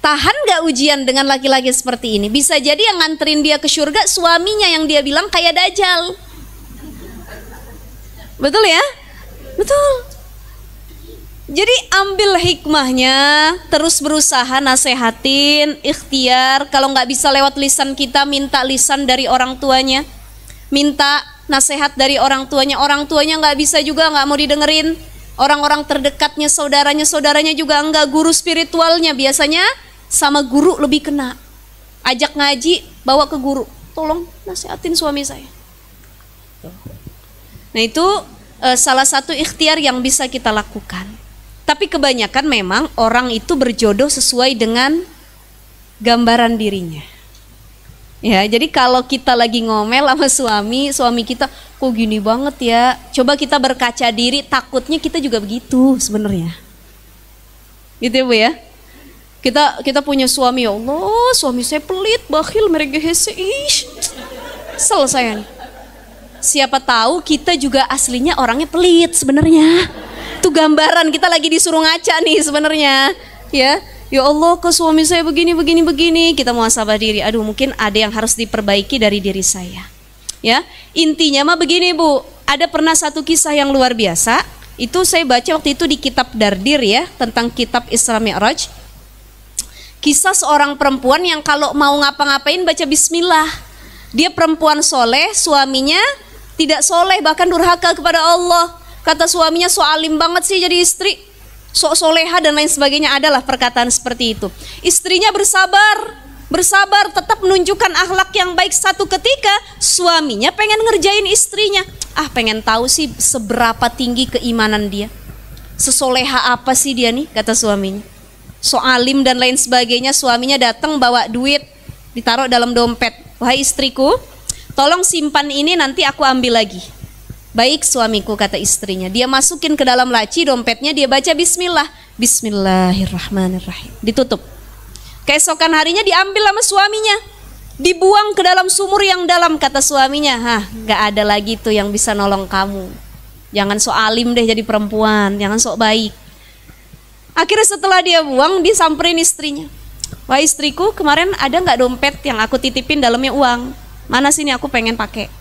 A: Tahan nggak ujian dengan laki-laki seperti ini? Bisa jadi yang nganterin dia ke surga suaminya yang dia bilang kayak Dajjal. Betul ya? Betul. Jadi ambil hikmahnya, terus berusaha nasehatin, ikhtiar. Kalau nggak bisa lewat lisan kita, minta lisan dari orang tuanya, minta nasihat dari orang tuanya. Orang tuanya nggak bisa juga, nggak mau didengerin. Orang-orang terdekatnya, saudaranya juga enggak. Guru spiritualnya biasanya sama guru lebih kena. Ajak ngaji, bawa ke guru. Tolong nasihatin suami saya. Nah itu salah satu ikhtiar yang bisa kita lakukan. Tapi kebanyakan memang orang itu berjodoh sesuai dengan gambaran dirinya. Ya, jadi kalau kita lagi ngomel sama suami kita, kok gini banget ya. Coba kita berkaca diri, takutnya kita juga begitu sebenarnya. Gitu ya Bu ya. Kita punya suami, ya Allah, suami saya pelit, bakhil, meregehese, selesai nih. Siapa tahu kita juga aslinya orangnya pelit sebenarnya. Itu gambaran kita lagi disuruh ngaca nih sebenarnya. Ya Allah, ke suami saya begini. Kita muhasabah diri. Aduh, mungkin ada yang harus diperbaiki dari diri saya. Ya, intinya mah begini Bu. Ada pernah satu kisah yang luar biasa. Itu saya baca waktu itu di kitab Dardir ya, tentang kitab Isra Mi'raj. Kisah seorang perempuan yang kalau mau ngapa-ngapain baca bismillah. Dia perempuan soleh, suaminya tidak soleh, bahkan durhaka kepada Allah. Kata suaminya, so alim banget sih jadi istri, sok soleha dan lain sebagainya. Adalah perkataan seperti itu. Istrinya bersabar, tetap menunjukkan akhlak yang baik. Satu ketika suaminya pengen ngerjain istrinya. Pengen tahu sih seberapa tinggi keimanan dia, sesoleha apa sih dia nih, kata suaminya. So alim dan lain sebagainya. Suaminya datang bawa duit, ditaruh dalam dompet. Wahai istriku, tolong simpan ini, nanti aku ambil lagi. Baik suamiku, kata istrinya. Dia masukin ke dalam laci dompetnya, dia baca bismillah. Bismillahirrahmanirrahim. Ditutup. Keesokan harinya diambil sama suaminya, dibuang ke dalam sumur yang dalam. Kata suaminya, gak ada lagi tuh yang bisa nolong kamu. Jangan sok alim deh jadi perempuan, jangan sok baik. Akhirnya setelah dia buang, disamperin istrinya. Wah istriku, kemarin ada gak dompet yang aku titipin dalamnya uang? Mana sini, aku pengen pakai.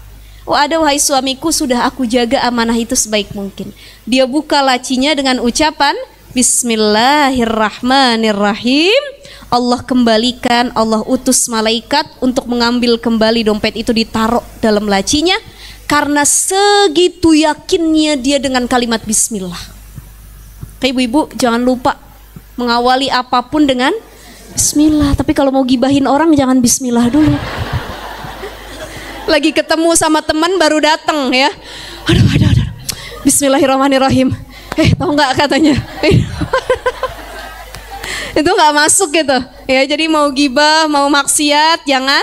A: Oh ada wahai suamiku, sudah aku jaga amanah itu sebaik mungkin. Dia buka lacinya dengan ucapan Bismillahirrahmanirrahim. Allah kembalikan, Allah utus malaikat untuk mengambil kembali dompet itu, ditaruh dalam lacinya. Karena segitu yakinnya dia dengan kalimat Bismillah. Ibu-ibu jangan lupa mengawali apapun dengan Bismillah. Tapi kalau mau gibahin orang jangan Bismillah dulu. Lagi ketemu sama teman baru datang ya, aduh. Bismillahirrahmanirrahim. Tahu nggak katanya? Itu nggak masuk gitu ya. Jadi mau gibah, mau maksiat, jangan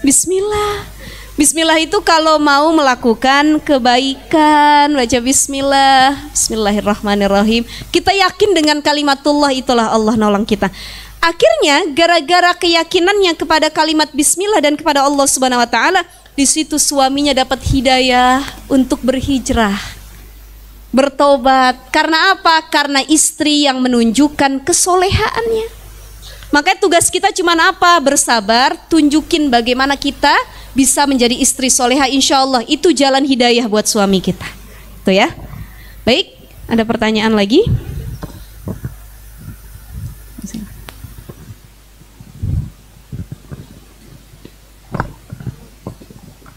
A: Bismillah. Bismillah itu kalau mau melakukan kebaikan, baca Bismillah, Bismillahirrahmanirrahim. Kita yakin dengan kalimatullah, itulah Allah nolong kita. Akhirnya gara-gara keyakinannya kepada kalimat Bismillah dan kepada Allah Subhanahu Wa Taala, di situ suaminya dapat hidayah untuk berhijrah, bertobat. Karena apa? Karena istri yang menunjukkan kesolehaannya. Makanya tugas kita cuma apa? Bersabar, tunjukin bagaimana kita bisa menjadi istri soleha. Insya Allah itu jalan hidayah buat suami kita. Tuh ya. Baik, ada pertanyaan lagi?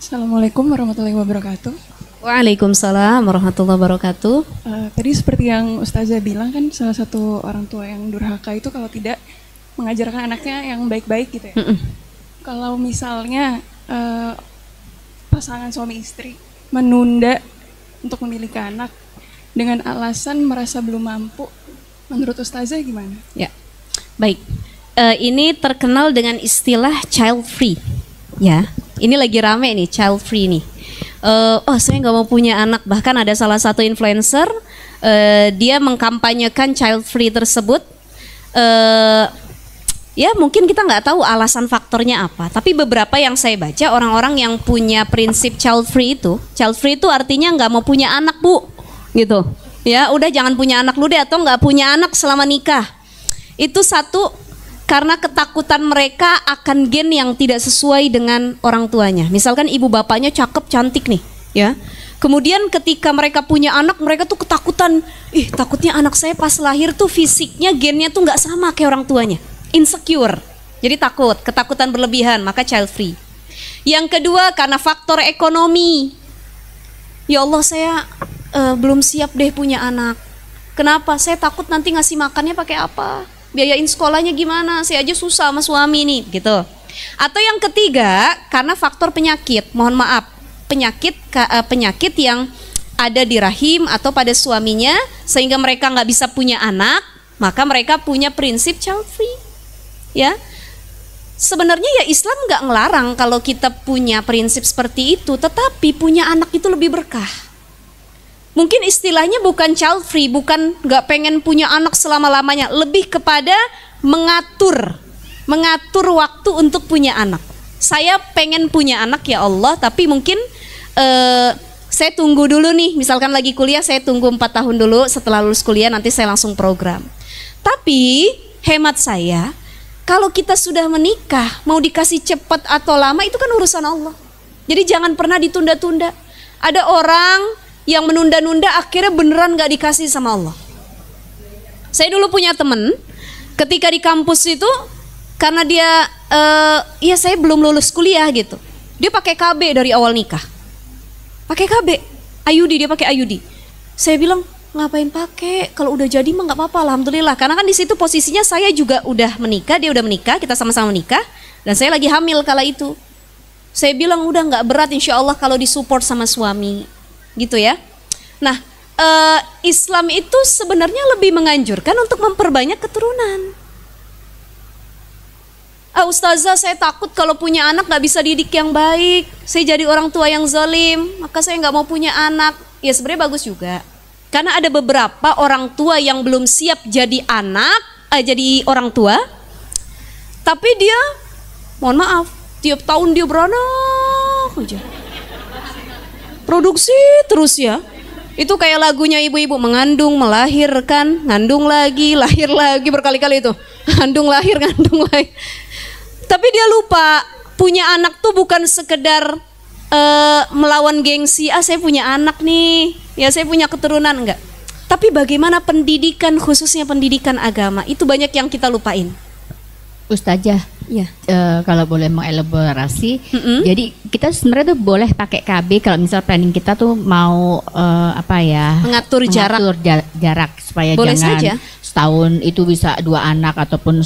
B: Assalamualaikum warahmatullahi wabarakatuh.
A: Waalaikumsalam warahmatullahi wabarakatuh.
B: Tadi seperti yang Ustazah bilang kan, salah satu orang tua yang durhaka itu kalau tidak mengajarkan anaknya yang baik-baik gitu ya. Kalau misalnya pasangan suami istri menunda untuk memiliki anak dengan alasan merasa belum mampu, menurut Ustazah gimana?
A: Ya, baik. Ini terkenal dengan istilah child free. Ya, ini lagi rame nih, child free nih. Saya nggak mau punya anak. Bahkan ada salah satu influencer, dia mengkampanyekan child free tersebut. Ya mungkin kita nggak tahu alasan faktornya apa. Tapi beberapa yang saya baca, orang-orang yang punya prinsip child free itu artinya nggak mau punya anak bu, gitu. Ya udah jangan punya anak lu deh, atau nggak punya anak selama nikah. Itu satu, karena ketakutan mereka akan gen yang tidak sesuai dengan orang tuanya. Misalkan ibu bapaknya cakep cantik nih, ya. Kemudian ketika mereka punya anak, mereka tuh ketakutan. Takutnya anak saya pas lahir tuh fisiknya, gennya tuh nggak sama kayak orang tuanya. Insecure. Jadi ketakutan berlebihan, maka child free. Yang kedua karena faktor ekonomi. Ya Allah, saya belum siap deh punya anak. Kenapa? Saya takut nanti ngasih makannya pakai apa? Biayain sekolahnya gimana? Saya aja susah sama suami nih, gitu. Atau yang ketiga karena faktor penyakit. Mohon maaf, penyakit yang ada di rahim atau pada suaminya sehingga mereka nggak bisa punya anak, maka mereka punya prinsip child free. Ya, sebenarnya ya Islam nggak ngelarang kalau kita punya prinsip seperti itu, tetapi punya anak itu lebih berkah. Mungkin istilahnya bukan child free, bukan nggak pengen punya anak selama-lamanya, lebih kepada mengatur waktu untuk punya anak. Saya pengen punya anak ya Allah, tapi mungkin saya tunggu dulu nih, misalkan lagi kuliah saya tunggu 4 tahun dulu, setelah lulus kuliah nanti saya langsung program. Tapi hemat saya, kalau kita sudah menikah, mau dikasih cepat atau lama itu kan urusan Allah. Jadi jangan pernah ditunda-tunda. Ada orang yang menunda-nunda akhirnya beneran gak dikasih sama Allah. Saya dulu punya temen, ketika di kampus itu karena dia ya saya belum lulus kuliah gitu, dia pakai KB dari awal nikah. Pakai KB, IUD, dia pakai IUD. Saya bilang, ngapain pakai? Kalau udah jadi mah nggak apa-apa, alhamdulillah. Karena kan di situ posisinya saya juga udah menikah, dia udah menikah, kita sama-sama menikah, dan saya lagi hamil kala itu. Saya bilang udah nggak berat, insya Allah kalau disupport sama suami, gitu ya. Nah, Islam itu sebenarnya lebih menganjurkan untuk memperbanyak keturunan. Ustazah, saya takut kalau punya anak gak bisa didik yang baik, saya jadi orang tua yang zalim, maka saya gak mau punya anak. Ya sebenarnya bagus juga, karena ada beberapa orang tua yang belum siap jadi jadi orang tua, tapi dia, mohon maaf, tiap tahun dia beranak aja, produksi terus ya. Itu kayak lagunya ibu-ibu, mengandung, melahirkan, ngandung lagi, lahir lagi, berkali-kali itu, ngandung lahir. Tapi dia lupa punya anak tuh bukan sekedar melawan gengsi, saya punya anak nih, ya saya punya keturunan, enggak. Tapi bagaimana pendidikan, khususnya pendidikan agama, itu banyak yang kita lupain.
D: Ustazah,
A: ya.
D: Kalau boleh mengelaborasi, jadi kita sebenarnya tuh boleh pakai KB kalau misal planning kita tuh mau mengatur jarak supaya
A: boleh
D: jangan
A: saja.
D: Setahun itu bisa 2 anak ataupun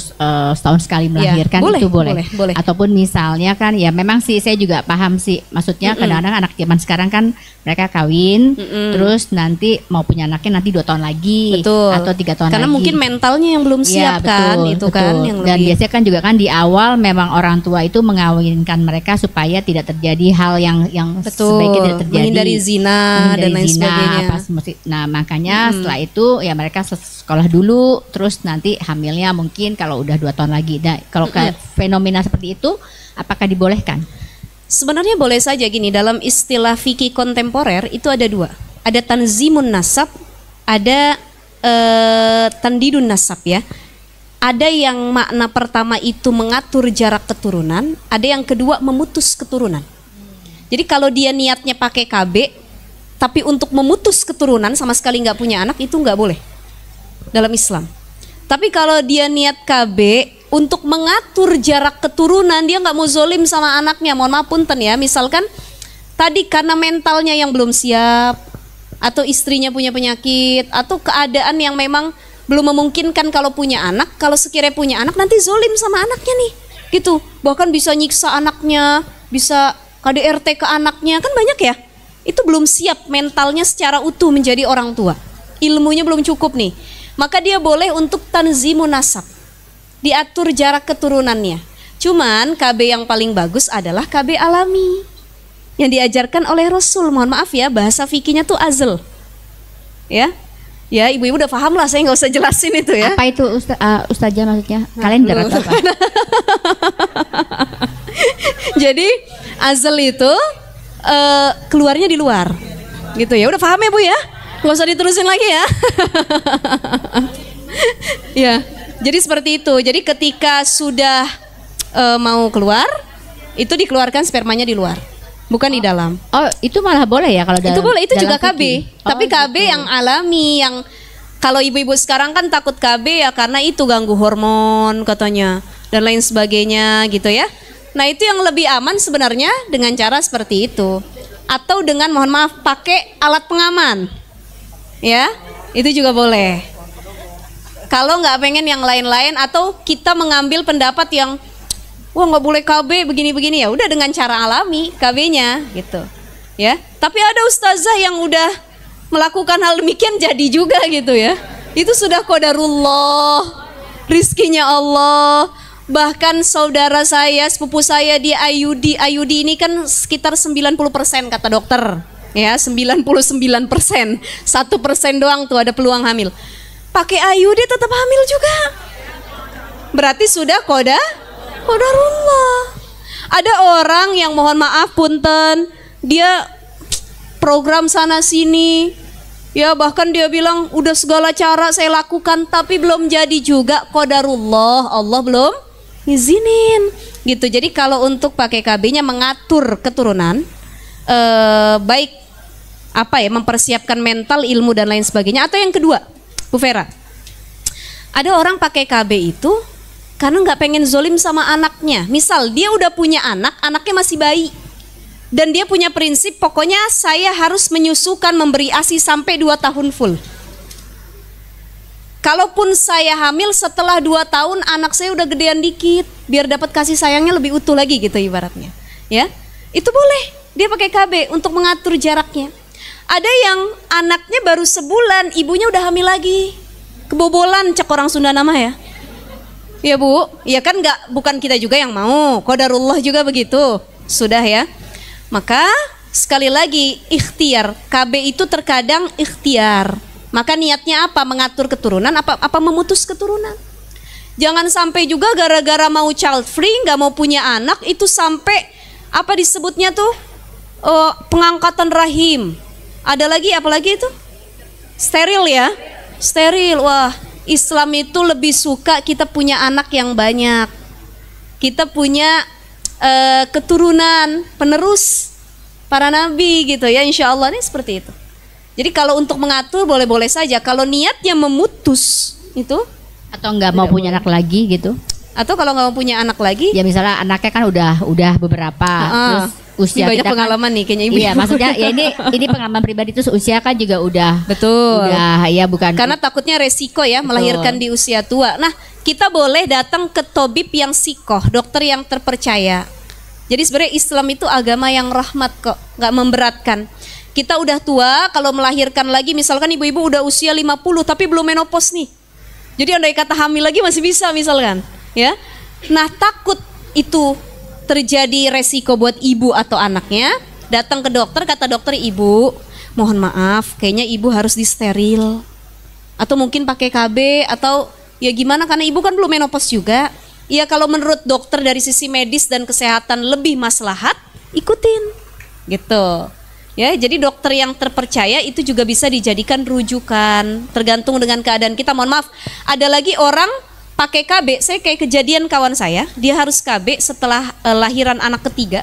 D: setahun sekali melahirkan,
A: ya,
D: itu boleh.
A: Ataupun
D: misalnya kan ya memang sih saya juga paham sih, maksudnya kadang-kadang anak zaman sekarang kan mereka kawin terus nanti mau punya anaknya nanti 2 tahun lagi.
A: Betul.
D: Atau 3 tahun
A: karena
D: lagi.
A: mungkin mentalnya yang belum siap,
D: ya,
A: kan
D: betul,
A: itu
D: betul.
A: kan yang
D: dan
A: lebih.
D: biasanya kan juga kan di awal memang orang tua itu mengawinkan mereka supaya tidak terjadi hal yang sebaiknya tidak terjadi,
A: menghindari zina dan lain sebagainya.
D: Nah makanya setelah itu ya mereka sekolah dulu, terus nanti hamilnya mungkin kalau udah 2 tahun lagi. Nah kalau fenomena seperti itu apakah dibolehkan?
A: Sebenarnya boleh saja. Gini, dalam istilah fikih kontemporer itu ada 2, ada tanzimun nasab, ada tandidun nasab ya. Ada yang makna pertama itu mengatur jarak keturunan, ada yang kedua memutus keturunan. Jadi kalau dia niatnya pakai KB, tapi untuk memutus keturunan sama sekali nggak punya anak, itu nggak boleh dalam Islam. Tapi kalau dia niat KB untuk mengatur jarak keturunan, dia nggak mau zolim sama anaknya, mohon maaf punten ya. Misalkan tadi karena mentalnya yang belum siap, atau istrinya punya penyakit, atau keadaan yang memang belum memungkinkan kalau punya anak, kalau sekiranya punya anak nanti zolim sama anaknya nih, gitu. Bahkan bisa nyiksa anaknya, bisa KDRT ke anaknya, kan banyak ya. Itu belum siap mentalnya secara utuh menjadi orang tua, ilmunya belum cukup nih. Maka dia boleh untuk tanzimun nasab, diatur jarak keturunannya. Cuman KB yang paling bagus adalah KB alami yang diajarkan oleh Rasul. Mohon maaf ya, bahasa fikihnya tuh azl. Ya, ibu-ibu udah paham lah, saya nggak usah jelasin itu ya.
D: Apa itu Ustazah maksudnya? Kalender atau apa?
A: Jadi azl itu keluarnya di luar, gitu ya. Udah paham ya Bu ya? Nggak usah diterusin lagi ya. Ya, jadi seperti itu. Jadi ketika sudah mau keluar, itu dikeluarkan spermanya di luar. bukan di dalam.
D: Oh, itu malah boleh ya kalau dalam.
A: Itu boleh, itu juga KB.
D: fikih.
A: Tapi KB
D: Gitu.
A: yang alami, yang kalau ibu-ibu sekarang kan takut KB ya karena itu ganggu hormon katanya dan lain sebagainya gitu ya. Nah, itu yang lebih aman sebenarnya dengan cara seperti itu. Atau dengan mohon maaf pakai alat pengaman. Ya, itu juga boleh. Kalau nggak pengen yang lain-lain atau kita mengambil pendapat yang wah nggak boleh KB begini-begini, ya udah dengan cara alami KB-nya gitu. Ya, tapi ada ustazah yang udah melakukan hal demikian jadi juga gitu ya. Itu sudah qadarullah, rizkinya Allah. Bahkan saudara saya, sepupu saya di IUD ini kan sekitar 90% kata dokter. Ya, 99%. 1% doang tuh ada peluang hamil. Pakai IUD tetap hamil juga. Berarti sudah qadarullah. Ada orang yang mohon maaf punten, dia program sana sini. Ya, bahkan dia bilang udah segala cara saya lakukan tapi belum jadi juga, qadarullah, Allah belum izinin gitu. Jadi kalau untuk pakai KB-nya mengatur keturunan, baik apa ya, mempersiapkan mental, ilmu dan lain sebagainya. Atau yang kedua, Bu Vera, ada orang pakai KB itu karena nggak pengen zolim sama anaknya. Misal dia udah punya anak, anaknya masih bayi, dan dia punya prinsip pokoknya saya harus menyusukan, memberi ASI sampai 2 tahun full. Kalaupun saya hamil setelah 2 tahun anak saya udah gedean dikit, biar dapat kasih sayangnya lebih utuh lagi gitu ibaratnya. Ya, itu boleh dia pakai KB untuk mengatur jaraknya. Ada yang anaknya baru sebulan, ibunya udah hamil lagi, kebobolan cek orang Sunda nama ya. Ya Bu, ya kan bukan kita juga yang mau, qadarullah juga begitu. Sudah ya. Maka sekali lagi ikhtiar, KB itu terkadang ikhtiar. Maka niatnya apa? Mengatur keturunan, apa memutus keturunan. Jangan sampai juga gara-gara mau child free, nggak mau punya anak, itu sampai apa disebutnya tuh pengangkatan rahim. Ada lagi apalagi itu? Steril ya, steril. Wah, Islam itu lebih suka kita punya anak yang banyak. Kita punya keturunan penerus para nabi gitu ya, insya Allah nih seperti itu. Jadi kalau untuk mengatur boleh-boleh saja. Kalau niatnya memutus itu,
D: atau nggak mau punya anak lagi gitu.
A: Atau kalau nggak mau punya anak lagi,
D: ya misalnya anaknya kan udah beberapa, terus usia
A: banyak
D: kita
A: pengalaman
D: kan,
A: nih kayaknya ibu.
D: Iya, maksudnya ya ini pengalaman pribadi, terus usia kan juga udah ya bukan.
A: Karena takutnya resiko ya melahirkan di usia tua. Nah, kita boleh datang ke tabib yang sikoh, dokter yang terpercaya. Jadi sebenarnya Islam itu agama yang rahmat kok, nggak memberatkan. Kita udah tua, kalau melahirkan lagi, misalkan ibu-ibu udah usia 50 tapi belum menopause nih. Jadi andai kata hamil lagi masih bisa misalkan, ya. Nah, takut itu terjadi resiko buat ibu atau anaknya, datang ke dokter, kata dokter, ibu, mohon maaf, kayaknya ibu harus disteril. Atau mungkin pakai KB atau ya gimana, karena ibu kan belum menopause juga. Ya kalau menurut dokter dari sisi medis dan kesehatan lebih maslahat, ikutin. Gitu. Ya, jadi dokter yang terpercaya itu juga bisa dijadikan rujukan, tergantung dengan keadaan kita. Mohon maaf, ada lagi orang pakai KB. Saya kayak kejadian kawan saya, dia harus KB setelah lahiran anak ketiga.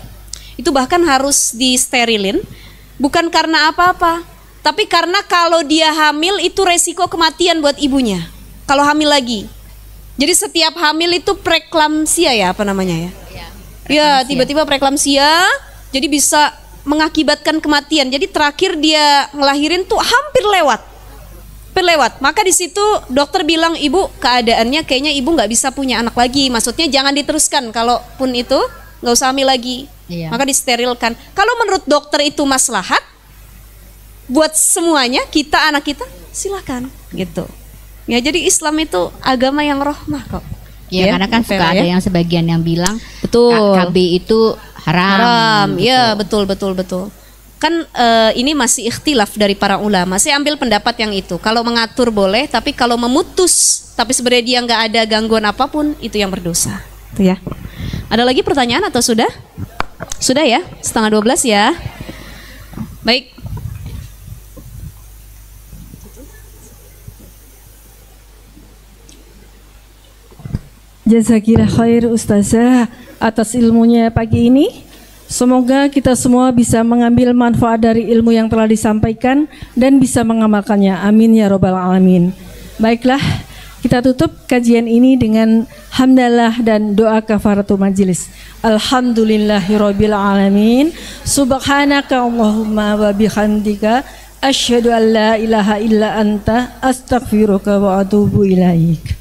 A: Itu bahkan harus disterilin, bukan karena apa-apa, tapi karena kalau dia hamil itu resiko kematian buat ibunya. Kalau hamil lagi. Jadi setiap hamil itu preeklamsia ya, apa namanya ya? Ya, tiba-tiba preeklamsia, jadi bisa mengakibatkan kematian. Jadi terakhir dia ngelahirin tuh hampir lewat. Maka di situ dokter bilang, ibu keadaannya kayaknya ibu nggak bisa punya anak lagi. Maksudnya jangan diteruskan, kalaupun itu nggak usah hamil lagi. Iya. Maka disterilkan. Kalau menurut dokter itu maslahat buat semuanya, kita anak kita silakan gitu. Ya, jadi Islam itu agama yang rahmah kok.
D: Ya, karena kan suka ada yang sebagian yang bilang
A: betul
D: KB itu haram.
A: Gitu. Ya, betul. Kan ini masih ikhtilaf dari para ulama. Saya ambil pendapat yang itu. Kalau mengatur boleh, tapi kalau memutus, tapi sebenarnya dia nggak ada gangguan apapun, itu yang berdosa. Itu ya. Ada lagi pertanyaan atau sudah? Sudah ya, 11:30 ya. Baik.
E: Jazakillah khair Ustazah atas ilmunya pagi ini. Semoga kita semua bisa mengambil manfaat dari ilmu yang telah disampaikan dan bisa mengamalkannya. Amin ya robbal alamin. Baiklah, kita tutup kajian ini dengan hamdalah dan doa kafaratul majelis. Alhamdulillahirabbil alamin. Subhanaka Allahumma wa bihamdika asyhadu an la ilaha illa anta astaghfiruka wa atubu ilaik.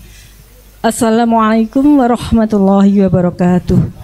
E: Assalamualaikum warahmatullahi wabarakatuh.